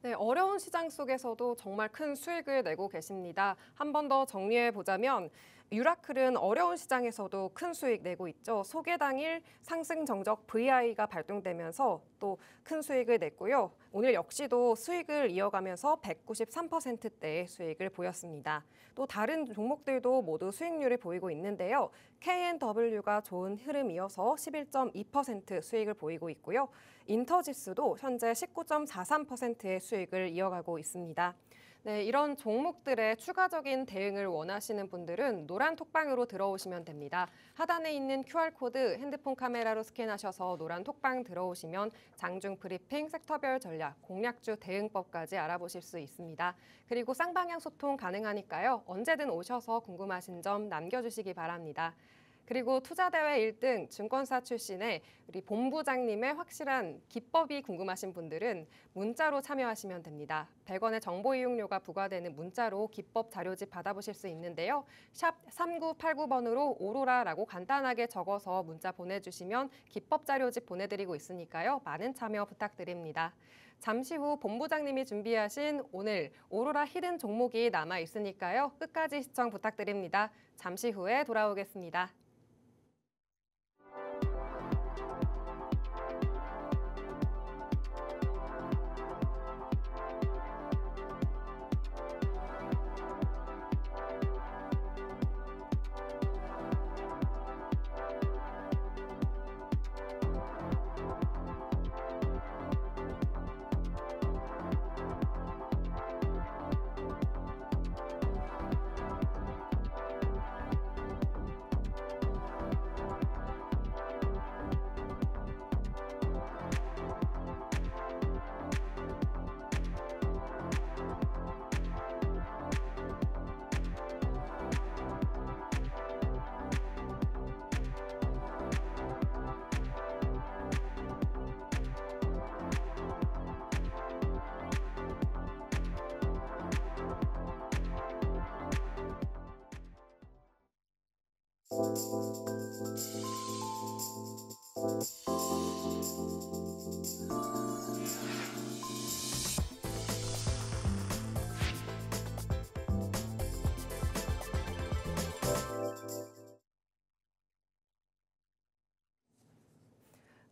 네, 어려운 시장 속에서도 정말 큰 수익을 내고 계십니다. 한 번 더 정리해 보자면 유라클은 어려운 시장에서도 큰 수익 내고 있죠. 소개 당일 상승 정적 VI가 발동되면서 또 큰 수익을 냈고요. 오늘 역시도 수익을 이어가면서 193%대의 수익을 보였습니다. 또 다른 종목들도 모두 수익률을 보이고 있는데요. KNW가 좋은 흐름이어서 11.2% 수익을 보이고 있고요. 인터지스도 현재 19.43%의 수익을 이어가고 있습니다. 네, 이런 종목들의 추가적인 대응을 원하시는 분들은 노란 톡방으로 들어오시면 됩니다. 하단에 있는 QR코드 핸드폰 카메라로 스캔하셔서 노란 톡방 들어오시면 장중 브리핑, 섹터별 전략, 공략주 대응법까지 알아보실 수 있습니다. 그리고 쌍방향 소통 가능하니까요. 언제든 오셔서 궁금하신 점 남겨주시기 바랍니다. 그리고 투자대회 1등 증권사 출신의 우리 본부장님의 확실한 기법이 궁금하신 분들은 문자로 참여하시면 됩니다. 100원의 정보 이용료가 부과되는 문자로 기법 자료집 받아보실 수 있는데요. 샵 3989번으로 오로라라고 간단하게 적어서 문자 보내주시면 기법 자료집 보내드리고 있으니까요. 많은 참여 부탁드립니다. 잠시 후 본부장님이 준비하신 오늘 오로라 히든 종목이 남아 있으니까요. 끝까지 시청 부탁드립니다. 잠시 후에 돌아오겠습니다.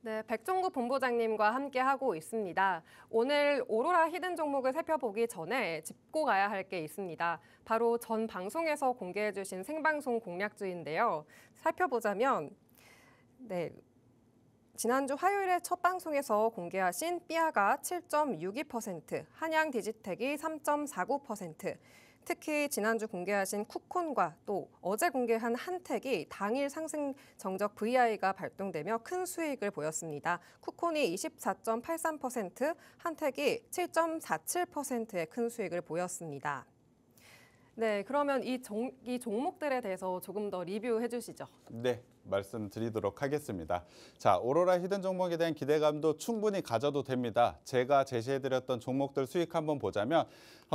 네, 백종구 본부장님과 함께하고 있습니다. 오늘 오로라 히든 종목을 살펴보기 전에 짚고 가야 할 게 있습니다. 바로 전 방송에서 공개해 주신 생방송 공략주인데요. 살펴보자면 지난주 화요일에 첫 방송에서 공개하신 삐아가 7.62%, 한양 디지텍이 3.49%, 특히 지난주 공개하신 쿠콘과 또 어제 공개한 한택이 당일 상승 정적 VI가 발동되며 큰 수익을 보였습니다. 쿠콘이 24.83%, 한택이 7.47%의 큰 수익을 보였습니다. 네, 그러면 이 종목들에 대해서 조금 더 리뷰해 주시죠. 네, 말씀드리도록 하겠습니다. 자, 오로라 히든 종목에 대한 기대감도 충분히 가져도 됩니다. 제가 제시해드렸던 종목들 수익 한번 보자면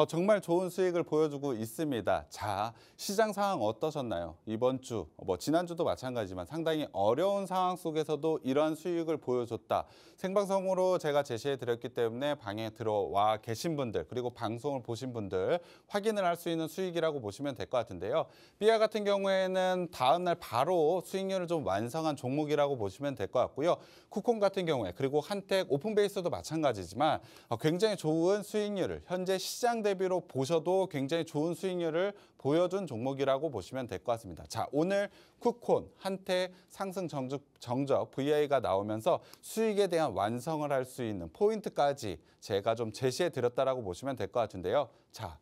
정말 좋은 수익을 보여주고 있습니다. 자, 시장 상황 어떠셨나요? 이번 주, 지난주도 마찬가지지만 상당히 어려운 상황 속에서도 이러한 수익을 보여줬다. 생방송으로 제가 제시해드렸기 때문에 방에 들어와 계신 분들, 그리고 방송을 보신 분들 확인을 할 수 있는 수익이라고 보시면 될 것 같은데요. 삐아 같은 경우에는 다음 날 바로 수익률을 좀 완성한 종목이라고 보시면 될 것 같고요. 쿠콘 같은 경우에, 그리고 한택, 오픈베이스도 마찬가지지만 굉장히 좋은 수익률을 현재 시장 대비로 보셔도 굉장히 좋은 수익률을 보여준 종목이라고 보시면 될 것 같습니다. 자, 오늘 쿠콘, 한택 상승 정적 VI가 나오면서 수익에 대한 완성을 할 수 있는 포인트까지 제가 좀 제시해 드렸다라고 보시면 될 것 같은데요. 자,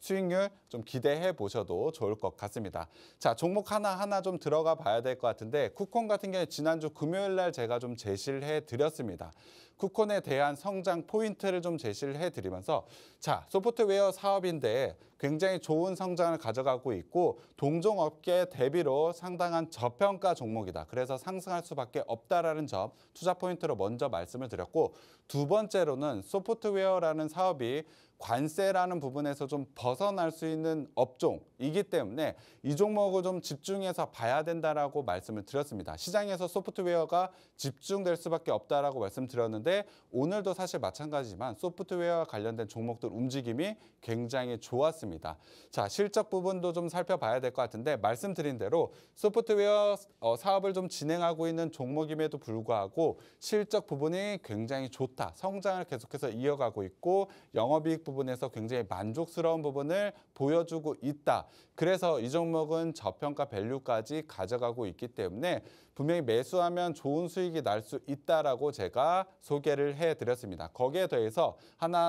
수익률 좀 기대해 보셔도 좋을 것 같습니다. 자, 종목 하나하나 좀 들어가 봐야 될 것 같은데 쿠콘 같은 경우에 지난주 금요일 날 제가 좀 제시를 해 드렸습니다. 쿠콘에 대한 성장 포인트를 좀 제시를 해드리면서 자, 소프트웨어 사업인데 굉장히 좋은 성장을 가져가고 있고 동종업계 대비로 상당한 저평가 종목이다. 그래서 상승할 수밖에 없다라는 점 투자 포인트로 먼저 말씀을 드렸고, 두 번째로는 소프트웨어라는 사업이 관세라는 부분에서 좀 벗어날 수 있는 업종이기 때문에 이 종목을 좀 집중해서 봐야 된다라고 말씀을 드렸습니다. 시장에서 소프트웨어가 집중될 수밖에 없다라고 말씀드렸는데 오늘도 사실 마찬가지지만 소프트웨어와 관련된 종목들 움직임이 굉장히 좋았습니다. 자, 실적 부분도 좀 살펴봐야 될 것 같은데 말씀드린 대로 소프트웨어 사업을 좀 진행하고 있는 종목임에도 불구하고 실적 부분이 굉장히 좋다. 성장을 계속해서 이어가고 있고 영업이익 부분에서 굉장히 만족스러운 부분을 보여주고 있다. 그래서 이 종목은 저평가 밸류까지 가져가고 있기 때문에 분명히 매수하면 좋은 수익이 날 수 있다라고 제가 소개를 해드렸습니다. 거기에 더해서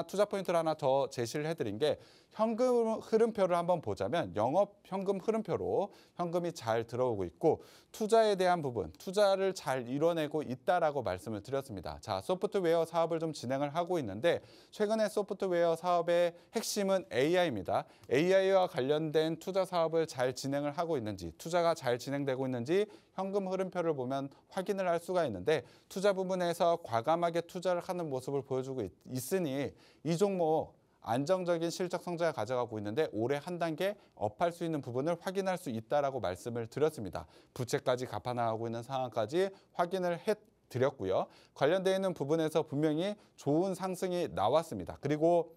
투자 포인트를 하나 더 제시를 해드린 게 현금 흐름표를 한번 보자면 영업 현금 흐름표로 현금이 잘 들어오고 있고 투자에 대한 부분, 투자를 잘 이뤄내고 있다라고 말씀을 드렸습니다. 자, 소프트웨어 사업을 좀 진행을 하고 있는데 최근에 소프트웨어 사업의 핵심은 AI입니다. AI와 관련된 투자 사업을 잘 진행을 하고 있는지, 투자가 잘 진행되고 있는지 현금 흐름표를 보면 확인을 할 수가 있는데 투자 부분에서 과감하게 투자를 하는 모습을 보여주고 있으니 이 종목 안정적인 실적 성장을 가져가고 있는데 올해 한 단계 업할 수 있는 부분을 확인할 수 있다라고 말씀을 드렸습니다. 부채까지 갚아나가고 있는 상황까지 확인을 해드렸고요. 관련되어 있는 부분에서 분명히 좋은 상승이 나왔습니다. 그리고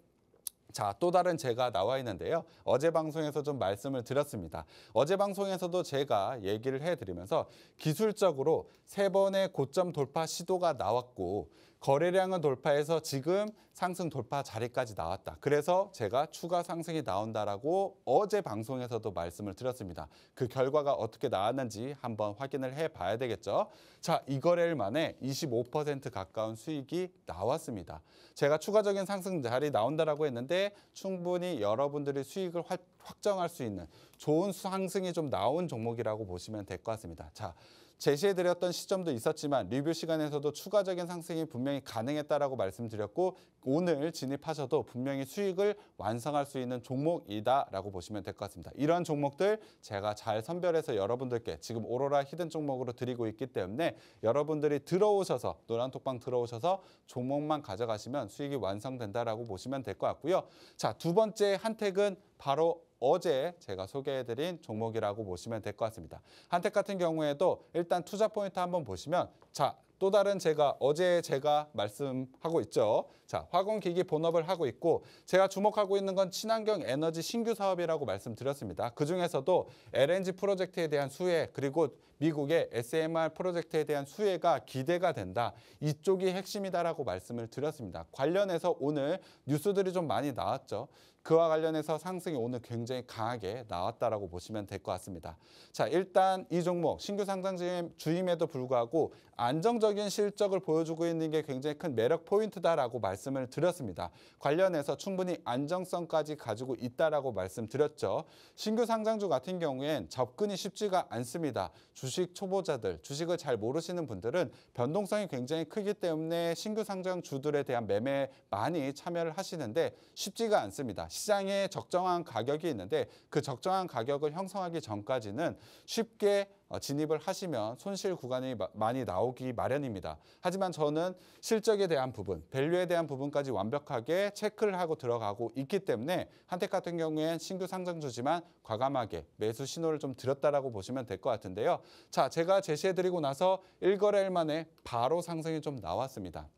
자, 또 다른 제가 나와 있는데요. 어제 방송에서 좀 말씀을 드렸습니다. 어제 방송에서도 제가 얘기를 해드리면서 기술적으로 3번의 고점 돌파 시도가 나왔고 거래량은 돌파해서 지금 상승 돌파 자리까지 나왔다. 그래서 제가 추가 상승이 나온다라고 어제 방송에서도 말씀을 드렸습니다. 그 결과가 어떻게 나왔는지 한번 확인을 해봐야 되겠죠. 자, 이 거래일 만에 25% 가까운 수익이 나왔습니다. 제가 추가적인 상승 자리 나온다라고 했는데 충분히 여러분들이 수익을 확정할 수 있는 좋은 상승이 좀 나온 종목이라고 보시면 될 것 같습니다. 자, 제시해드렸던 시점도 있었지만 리뷰 시간에서도 추가적인 상승이 분명히 가능했다라고 말씀드렸고 오늘 진입하셔도 분명히 수익을 완성할 수 있는 종목이다라고 보시면 될 것 같습니다. 이런 종목들 제가 잘 선별해서 여러분들께 지금 오로라 히든 종목으로 드리고 있기 때문에 여러분들이 들어오셔서 노란톡방 들어오셔서 종목만 가져가시면 수익이 완성된다라고 보시면 될 것 같고요. 자, 두 번째 한택은 바로 어제 제가 소개해드린 종목이라고 보시면 될 것 같습니다. 한택 같은 경우에도 일단 투자 포인트 한번 보시면 자, 또 다른 어제 제가 말씀하고 있죠. 자, 화공기기 본업을 하고 있고 제가 주목하고 있는 건 친환경 에너지 신규 사업이라고 말씀드렸습니다. 그중에서도 LNG 프로젝트에 대한 수혜 그리고 미국의 SMR 프로젝트에 대한 수혜가 기대가 된다. 이쪽이 핵심이다라고 말씀을 드렸습니다. 관련해서 오늘 뉴스들이 좀 많이 나왔죠. 그와 관련해서 상승이 오늘 굉장히 강하게 나왔다라고 보시면 될 것 같습니다. 자, 일단 이 종목 신규 상장 주임에도 불구하고 안정적인 실적을 보여주고 있는 게 굉장히 큰 매력 포인트다라고 말씀을 드렸습니다. 관련해서 충분히 안정성까지 가지고 있다라고 말씀드렸죠. 신규 상장주 같은 경우엔 접근이 쉽지가 않습니다. 주식 초보자들, 주식을 잘 모르시는 분들은 변동성이 굉장히 크기 때문에 신규 상장주들에 대한 매매에 많이 참여를 하시는데 쉽지가 않습니다. 시장에 적정한 가격이 있는데 그 적정한 가격을 형성하기 전까지는 쉽게 진입을 하시면 손실 구간이 많이 나오기 마련입니다. 하지만 저는 실적에 대한 부분, 밸류에 대한 부분까지 완벽하게 체크를 하고 들어가고 있기 때문에 한택 같은 경우엔 신규 상장주지만 과감하게 매수 신호를 좀 드렸다라고 보시면 될 것 같은데요. 자, 제가 제시해드리고 나서 1거래일 만에 바로 상승이 좀 나왔습니다.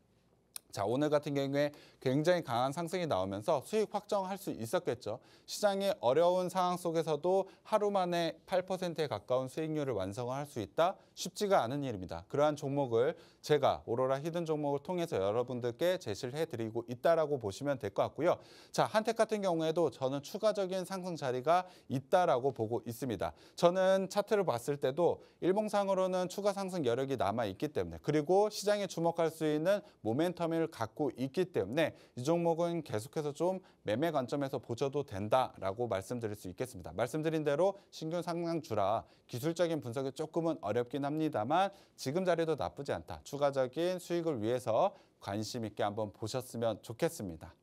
자, 오늘 같은 경우에 굉장히 강한 상승이 나오면서 수익 확정할 수 있었겠죠. 시장의 어려운 상황 속에서도 하루 만에 8%에 가까운 수익률을 완성할 수 있다? 쉽지가 않은 일입니다. 그러한 종목을 제가 오로라 히든 종목을 통해서 여러분들께 제시를 해드리고 있다라고 보시면 될 것 같고요. 자, 한택 같은 경우에도 저는 추가적인 상승 자리가 있다라고 보고 있습니다. 저는 차트를 봤을 때도 일봉상으로는 추가 상승 여력이 남아 있기 때문에 그리고 시장에 주목할 수 있는 모멘텀을 갖고 있기 때문에 이 종목은 계속해서 좀 매매 관점에서 보셔도 된다라고 말씀드릴 수 있겠습니다. 말씀드린 대로 신규 상장주라 기술적인 분석이 조금은 어렵긴 합니다만 지금 자리도 나쁘지 않다. 추가적인 수익을 위해서 관심 있게 한번 보셨으면 좋겠습니다.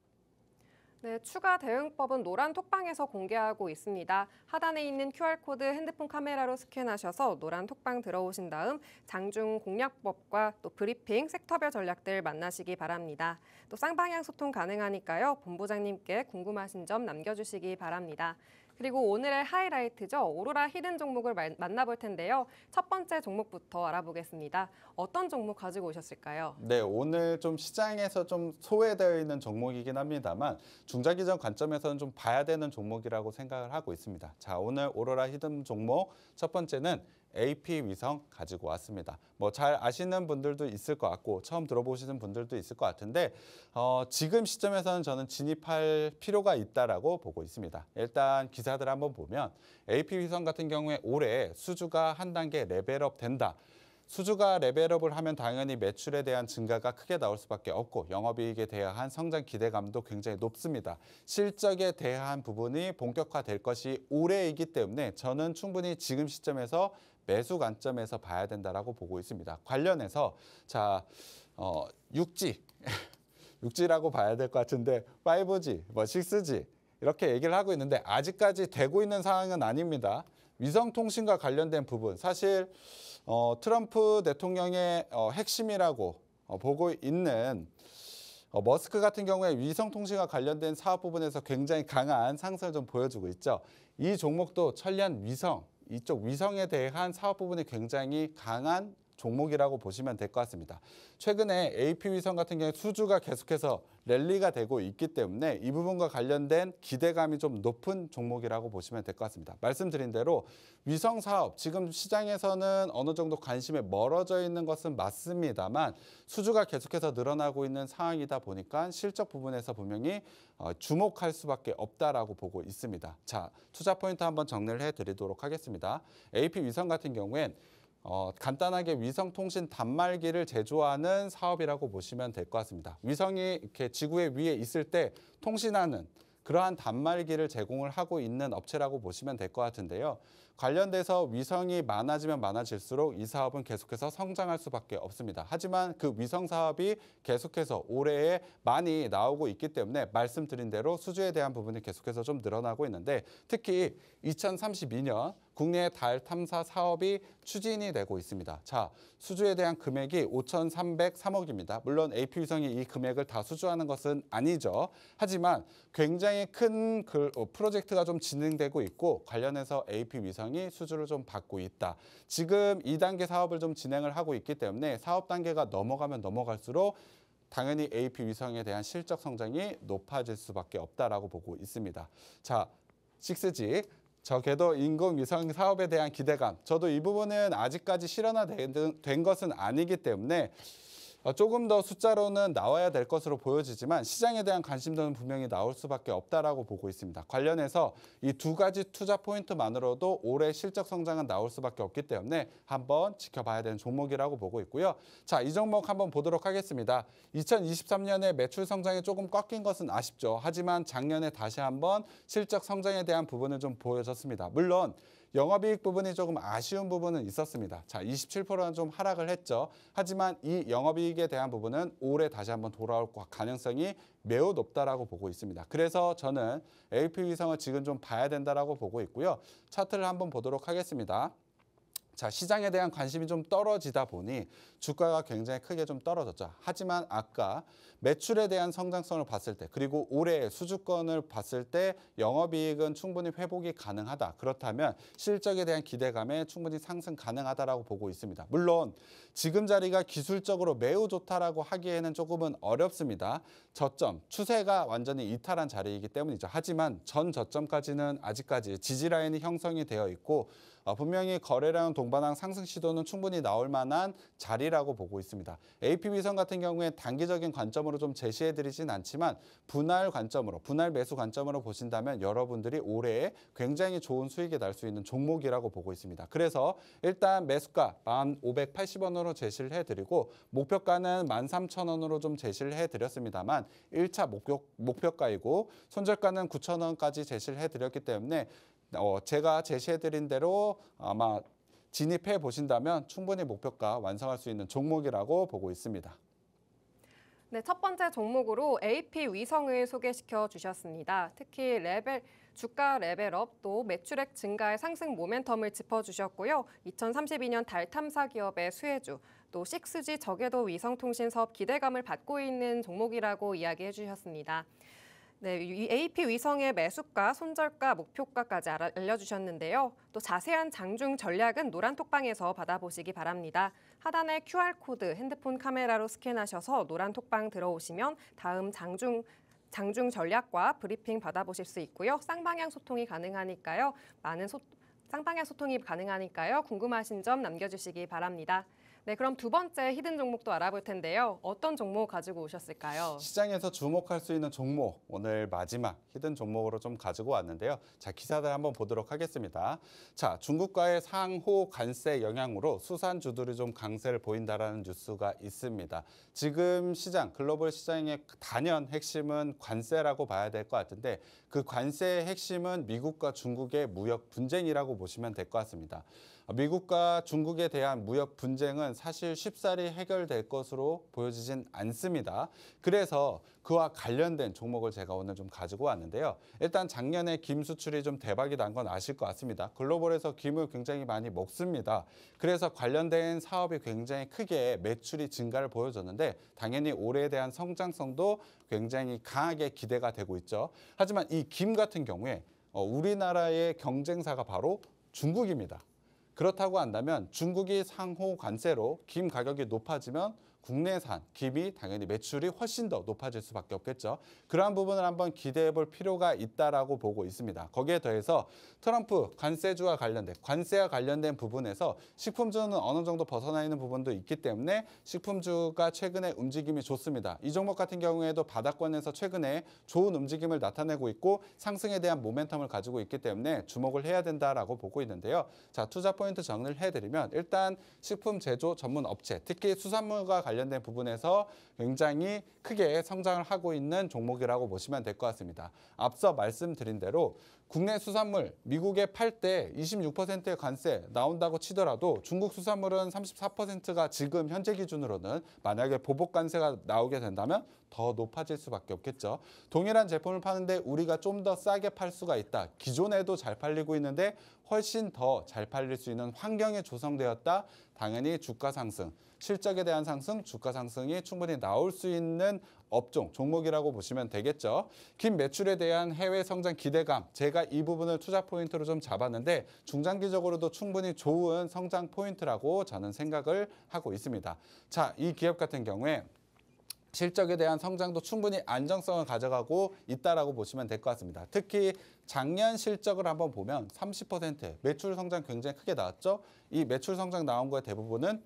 네, 추가 대응법은 노란 톡방에서 공개하고 있습니다. 하단에 있는 QR코드 핸드폰 카메라로 스캔하셔서 노란 톡방 들어오신 다음 장중 공략법과 또 브리핑, 섹터별 전략들 만나시기 바랍니다. 또 쌍방향 소통 가능하니까요. 본부장님께 궁금하신 점 남겨주시기 바랍니다. 그리고 오늘의 하이라이트죠. 오로라 히든 종목을 만나볼 텐데요. 첫 번째 종목부터 알아보겠습니다. 어떤 종목 가지고 오셨을까요? 네, 오늘 좀 시장에서 좀 소외되어 있는 종목이긴 합니다만 중장기적 관점에서는 좀 봐야 되는 종목이라고 생각을 하고 있습니다. 자, 오늘 오로라 히든 종목 첫 번째는 AP 위성 가지고 왔습니다. 뭐 잘 아시는 분들도 있을 것 같고 처음 들어보시는 분들도 있을 것 같은데 지금 시점에서는 저는 진입할 필요가 있다라고 보고 있습니다. 일단 기사들 한번 보면 AP 위성 같은 경우에 올해 수주가 한 단계 레벨업 된다. 수주가 레벨업을 하면 당연히 매출에 대한 증가가 크게 나올 수밖에 없고 영업이익에 대한 성장 기대감도 굉장히 높습니다. 실적에 대한 부분이 본격화될 것이 올해이기 때문에 저는 충분히 지금 시점에서 매수 관점에서 봐야 된다라고 보고 있습니다. 관련해서 자 6G, 6G라고 봐야 될 것 같은데 5G, 6G 이렇게 얘기를 하고 있는데 아직까지 되고 있는 상황은 아닙니다. 위성통신과 관련된 부분 사실 트럼프 대통령의 핵심이라고 보고 있는 머스크 같은 경우에 위성통신과 관련된 사업 부분에서 굉장히 강한 상승을 좀 보여주고 있죠. 이 종목도 천리안 위성, 이쪽 위성에 대한 사업 부분이 굉장히 강한 종목이라고 보시면 될 것 같습니다. 최근에 AP위성 같은 경우에 수주가 계속해서 랠리가 되고 있기 때문에 이 부분과 관련된 기대감이 좀 높은 종목이라고 보시면 될 것 같습니다. 말씀드린 대로 위성 사업, 지금 시장에서는 어느 정도 관심에 멀어져 있는 것은 맞습니다만 수주가 계속해서 늘어나고 있는 상황이다 보니까 실적 부분에서 분명히 주목할 수밖에 없다라고 보고 있습니다. 자, 투자 포인트 한번 정리를 해드리도록 하겠습니다. AP위성 같은 경우엔 간단하게 위성통신 단말기를 제조하는 사업이라고 보시면 될 것 같습니다. 위성이 이렇게 지구의 위에 있을 때 통신하는 그러한 단말기를 제공을 하고 있는 업체라고 보시면 될 것 같은데요. 관련돼서 위성이 많아지면 많아질수록 이 사업은 계속해서 성장할 수밖에 없습니다. 하지만 그 위성 사업이 계속해서 올해에 많이 나오고 있기 때문에 말씀드린 대로 수주에 대한 부분이 계속해서 좀 늘어나고 있는데 특히 2032년 국내 달 탐사 사업이 추진이 되고 있습니다. 자, 수주에 대한 금액이 5,303억입니다. 물론 AP위성이 이 금액을 다 수주하는 것은 아니죠. 하지만 굉장히 큰 프로젝트가 좀 진행되고 있고 관련해서 AP위성이 수주를 좀 받고 있다. 지금 2단계 사업을 좀 진행을 하고 있기 때문에 사업 단계가 넘어가면 넘어갈수록 당연히 AP위성에 대한 실적 성장이 높아질 수밖에 없다라고 보고 있습니다. 자, 6G. 저 궤도 인공위성 사업에 대한 기대감, 저도 이 부분은 아직까지 실현화된 것은 아니기 때문에 조금 더 숫자로는 나와야 될 것으로 보여지지만 시장에 대한 관심도는 분명히 나올 수밖에 없다라고 보고 있습니다. 관련해서 이 두 가지 투자 포인트만으로도 올해 실적 성장은 나올 수밖에 없기 때문에 한번 지켜봐야 되는 종목이라고 보고 있고요. 자, 이 종목 한번 보도록 하겠습니다. 2023년에 매출 성장이 조금 꺾인 것은 아쉽죠. 하지만 작년에 다시 한번 실적 성장에 대한 부분을 좀 보여줬습니다. 물론 영업이익 부분이 조금 아쉬운 부분은 있었습니다. 자, 27%는 좀 하락을 했죠. 하지만 이 영업이익에 대한 부분은 올해 다시 한번 돌아올 가능성이 매우 높다라고 보고 있습니다. 그래서 저는 AP위성을 지금 좀 봐야 된다라고 보고 있고요. 차트를 한번 보도록 하겠습니다. 자, 시장에 대한 관심이 좀 떨어지다 보니 주가가 굉장히 크게 좀 떨어졌죠. 하지만 아까 매출에 대한 성장성을 봤을 때 그리고 올해 수주권을 봤을 때 영업이익은 충분히 회복이 가능하다. 그렇다면 실적에 대한 기대감에 충분히 상승 가능하다라고 보고 있습니다. 물론 지금 자리가 기술적으로 매우 좋다라고 하기에는 조금은 어렵습니다. 저점, 추세가 완전히 이탈한 자리이기 때문이죠. 하지만 전 저점까지는 아직까지 지지라인이 형성이 되어 있고 분명히 거래량 동반항 상승 시도는 충분히 나올 만한 자리라고 보고 있습니다. AP위성 같은 경우에 단기적인 관점으로 좀 제시해드리진 않지만 분할 관점으로, 분할 매수 관점으로 보신다면 여러분들이 올해에 굉장히 좋은 수익이 날 수 있는 종목이라고 보고 있습니다. 그래서 일단 매수가 1,580원으로 제시를 해드리고 목표가는 13,000원으로 좀 제시를 해드렸습니다만 1차 목표가이고 손절가는 9,000원까지 제시를 해드렸기 때문에 제가 제시해드린 대로 아마 진입해 보신다면 충분히 목표가 완성할 수 있는 종목이라고 보고 있습니다. 네, 첫 번째 종목으로 AP위성을 소개시켜 주셨습니다. 특히 주가 레벨업 또 매출액 증가의 상승 모멘텀을 짚어주셨고요. 2032년 달 탐사 기업의 수혜주, 또 6G 저궤도 위성통신 사업 기대감을 받고 있는 종목이라고 이야기해 주셨습니다. 네, 이 AP위성의 매수가, 손절가, 목표가까지 알려주셨는데요. 또 자세한 장중 전략은 노란톡방에서 받아보시기 바랍니다. 하단에 QR코드 핸드폰 카메라로 스캔하셔서 노란톡방 들어오시면 다음 장중 전략과 브리핑 받아보실 수 있고요. 쌍방향 소통이 가능하니까요. 쌍방향 소통이 가능하니까요. 궁금하신 점 남겨주시기 바랍니다. 네, 그럼 두 번째 히든 종목도 알아볼 텐데요. 어떤 종목 가지고 오셨을까요? 시장에서 주목할 수 있는 종목, 오늘 마지막 히든 종목으로 좀 가지고 왔는데요. 자, 기사들 한번 보도록 하겠습니다. 자, 중국과의 상호 관세 영향으로 수산주들이 좀 강세를 보인다라는 뉴스가 있습니다. 지금 시장, 글로벌 시장의 단연 핵심은 관세라고 봐야 될 것 같은데 그 관세의 핵심은 미국과 중국의 무역 분쟁이라고 보시면 될 것 같습니다. 미국과 중국에 대한 무역 분쟁은 사실 쉽사리 해결될 것으로 보여지진 않습니다. 그래서 그와 관련된 종목을 제가 오늘 좀 가지고 왔는데요. 일단 작년에 김 수출이 좀 대박이 난 건 아실 것 같습니다. 글로벌에서 김을 굉장히 많이 먹습니다. 그래서 관련된 사업이 굉장히 크게 매출이 증가를 보여줬는데 당연히 올해에 대한 성장성도 굉장히 강하게 기대가 되고 있죠. 하지만 이 김 같은 경우에 우리나라의 경쟁사가 바로 중국입니다. 그렇다고 한다면 중국이 상호 관세로 김 가격이 높아지면 국내산 김이 당연히 매출이 훨씬 더 높아질 수밖에 없겠죠. 그러한 부분을 한번 기대해 볼 필요가 있다라고 보고 있습니다. 거기에 더해서 트럼프 관세와 관련된 부분에서 식품주는 어느 정도 벗어나 있는 부분도 있기 때문에 식품주가 최근에 움직임이 좋습니다. 이 종목 같은 경우에도 바닥권에서 최근에 좋은 움직임을 나타내고 있고 상승에 대한 모멘텀을 가지고 있기 때문에 주목을 해야 된다라고 보고 있는데요. 자, 투자 포인트 정리를 해드리면 일단 식품 제조 전문 업체, 특히 수산물과 관련된 부분에서 굉장히 크게 성장을 하고 있는 종목이라고 보시면 될 것 같습니다. 앞서 말씀드린 대로 국내 수산물 미국에 팔 때 26%의 관세 나온다고 치더라도 중국 수산물은 34%가 지금 현재 기준으로는 만약에 보복 관세가 나오게 된다면 더 높아질 수밖에 없겠죠. 동일한 제품을 파는데 우리가 좀 더 싸게 팔 수가 있다. 기존에도 잘 팔리고 있는데 훨씬 더 잘 팔릴 수 있는 환경이 조성되었다. 당연히 주가 상승, 실적에 대한 상승, 주가 상승이 충분히 나올 수 있는 업종, 종목이라고 보시면 되겠죠. 김 매출에 대한 해외 성장 기대감, 제가 이 부분을 투자 포인트로 좀 잡았는데 중장기적으로도 충분히 좋은 성장 포인트라고 저는 생각을 하고 있습니다. 자, 이 기업 같은 경우에 실적에 대한 성장도 충분히 안정성을 가져가고 있다라고 보시면 될 것 같습니다. 특히 작년 실적을 한번 보면 30% 매출 성장 굉장히 크게 나왔죠. 이 매출 성장 나온 거의 대부분은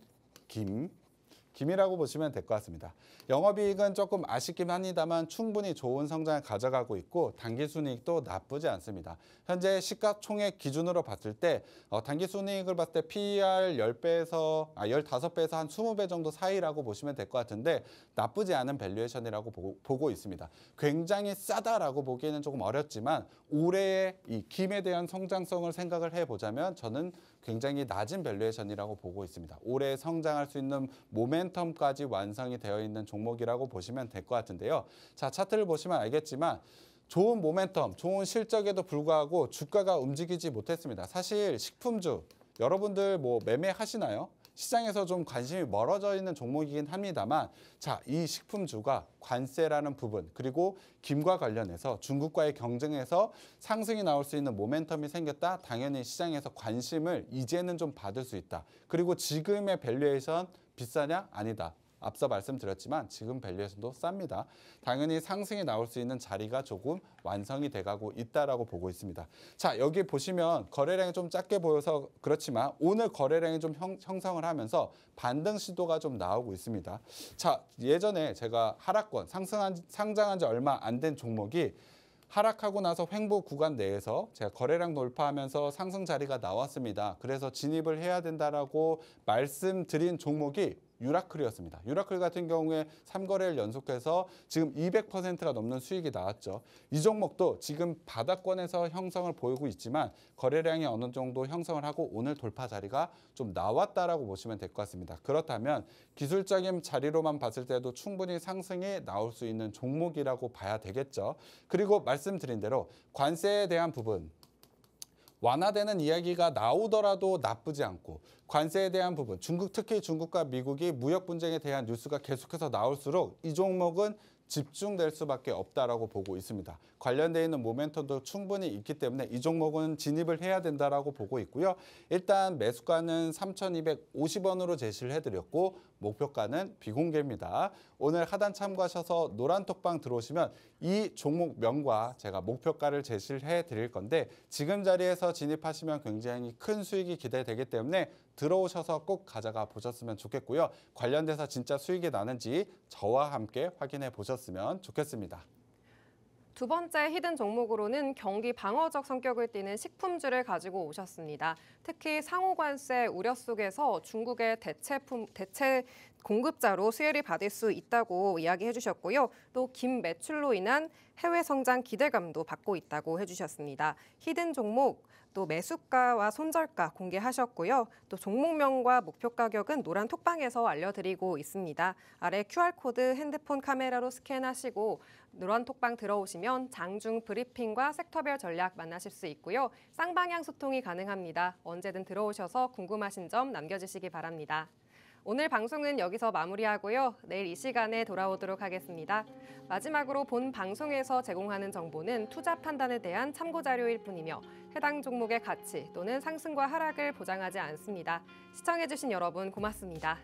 김이라고 보시면 될 것 같습니다. 영업이익은 조금 아쉽긴 합니다만 충분히 좋은 성장을 가져가고 있고 당기순이익도 나쁘지 않습니다. 현재 시가총액 기준으로 봤을 때 당기순이익을 봤을 때 PER 15배에서 한 20배 정도 사이라고 보시면 될 것 같은데 나쁘지 않은 밸류에이션이라고 보고 있습니다. 굉장히 싸다라고 보기에는 조금 어렵지만 올해의 이 김에 대한 성장성을 생각을 해보자면 저는 굉장히 낮은 밸류에이션이라고 보고 있습니다. 올해 성장할 수 있는 모멘텀까지 완성이 되어 있는 종목이라고 보시면 될 것 같은데요. 자, 차트를 보시면 알겠지만 좋은 모멘텀, 좋은 실적에도 불구하고 주가가 움직이지 못했습니다. 사실 식품주, 여러분들 뭐 매매하시나요? 시장에서 좀 관심이 멀어져 있는 종목이긴 합니다만 자, 이 식품주가 관세라는 부분 그리고 김과 관련해서 중국과의 경쟁에서 상승이 나올 수 있는 모멘텀이 생겼다. 당연히 시장에서 관심을 이제는 좀 받을 수 있다. 그리고 지금의 밸류에이션 비싸냐? 아니다. 앞서 말씀드렸지만 지금 밸류에이션도 쌉니다. 당연히 상승이 나올 수 있는 자리가 조금 완성이 돼가고 있다라고 보고 있습니다. 자, 여기 보시면 거래량이 좀 작게 보여서 그렇지만 오늘 거래량이 좀 형성을 하면서 반등 시도가 좀 나오고 있습니다. 자, 예전에 제가 하락권 상장한 지 얼마 안 된 종목이 하락하고 나서 횡보 구간 내에서 제가 거래량 돌파하면서 상승 자리가 나왔습니다. 그래서 진입을 해야 된다라고 말씀드린 종목이 유라클이었습니다. 유라클 같은 경우에 3거래일 연속해서 지금 200%가 넘는 수익이 나왔죠. 이 종목도 지금 바닥권에서 형성을 보이고 있지만 거래량이 어느 정도 형성을 하고 오늘 돌파 자리가 좀 나왔다라고 보시면 될 것 같습니다. 그렇다면 기술적인 자리로만 봤을 때도 충분히 상승이 나올 수 있는 종목이라고 봐야 되겠죠. 그리고 말씀드린 대로 관세에 대한 부분 완화되는 이야기가 나오더라도 나쁘지 않고 관세에 대한 부분, 특히 중국과 미국이 무역 분쟁에 대한 뉴스가 계속해서 나올수록 이 종목은 집중될 수밖에 없다라고 보고 있습니다. 관련되어 있는 모멘텀도 충분히 있기 때문에 이 종목은 진입을 해야 된다라고 보고 있고요. 일단 매수가는 3,250원으로 제시를 해드렸고 목표가는 비공개입니다. 오늘 하단 참고하셔서 노란톡방 들어오시면 이 종목명과 제가 목표가를 제시를 해드릴 건데 지금 자리에서 진입하시면 굉장히 큰 수익이 기대되기 때문에 들어오셔서 꼭 가져가 보셨으면 좋겠고요. 관련돼서 진짜 수익이 나는지 저와 함께 확인해 보셨으면 좋겠습니다. 두 번째 히든 종목으로는 경기 방어적 성격을 띠는 식품주를 가지고 오셨습니다. 특히 상호관세 우려 속에서 중국의 대체 공급자로 수혜를 받을 수 있다고 이야기해 주셨고요. 또 긴 매출로 인한 해외 성장 기대감도 받고 있다고 해주셨습니다. 히든 종목 또 매수가와 손절가 공개하셨고요. 또 종목명과 목표 가격은 노란 톡방에서 알려드리고 있습니다. 아래 QR코드 핸드폰 카메라로 스캔하시고 노란 톡방 들어오시면 장중 브리핑과 섹터별 전략 만나실 수 있고요. 쌍방향 소통이 가능합니다. 언제든 들어오셔서 궁금하신 점 남겨주시기 바랍니다. 오늘 방송은 여기서 마무리하고요. 내일 이 시간에 돌아오도록 하겠습니다. 마지막으로 본 방송에서 제공하는 정보는 투자 판단에 대한 참고 자료일 뿐이며 해당 종목의 가치 또는 상승과 하락을 보장하지 않습니다. 시청해주신 여러분 고맙습니다.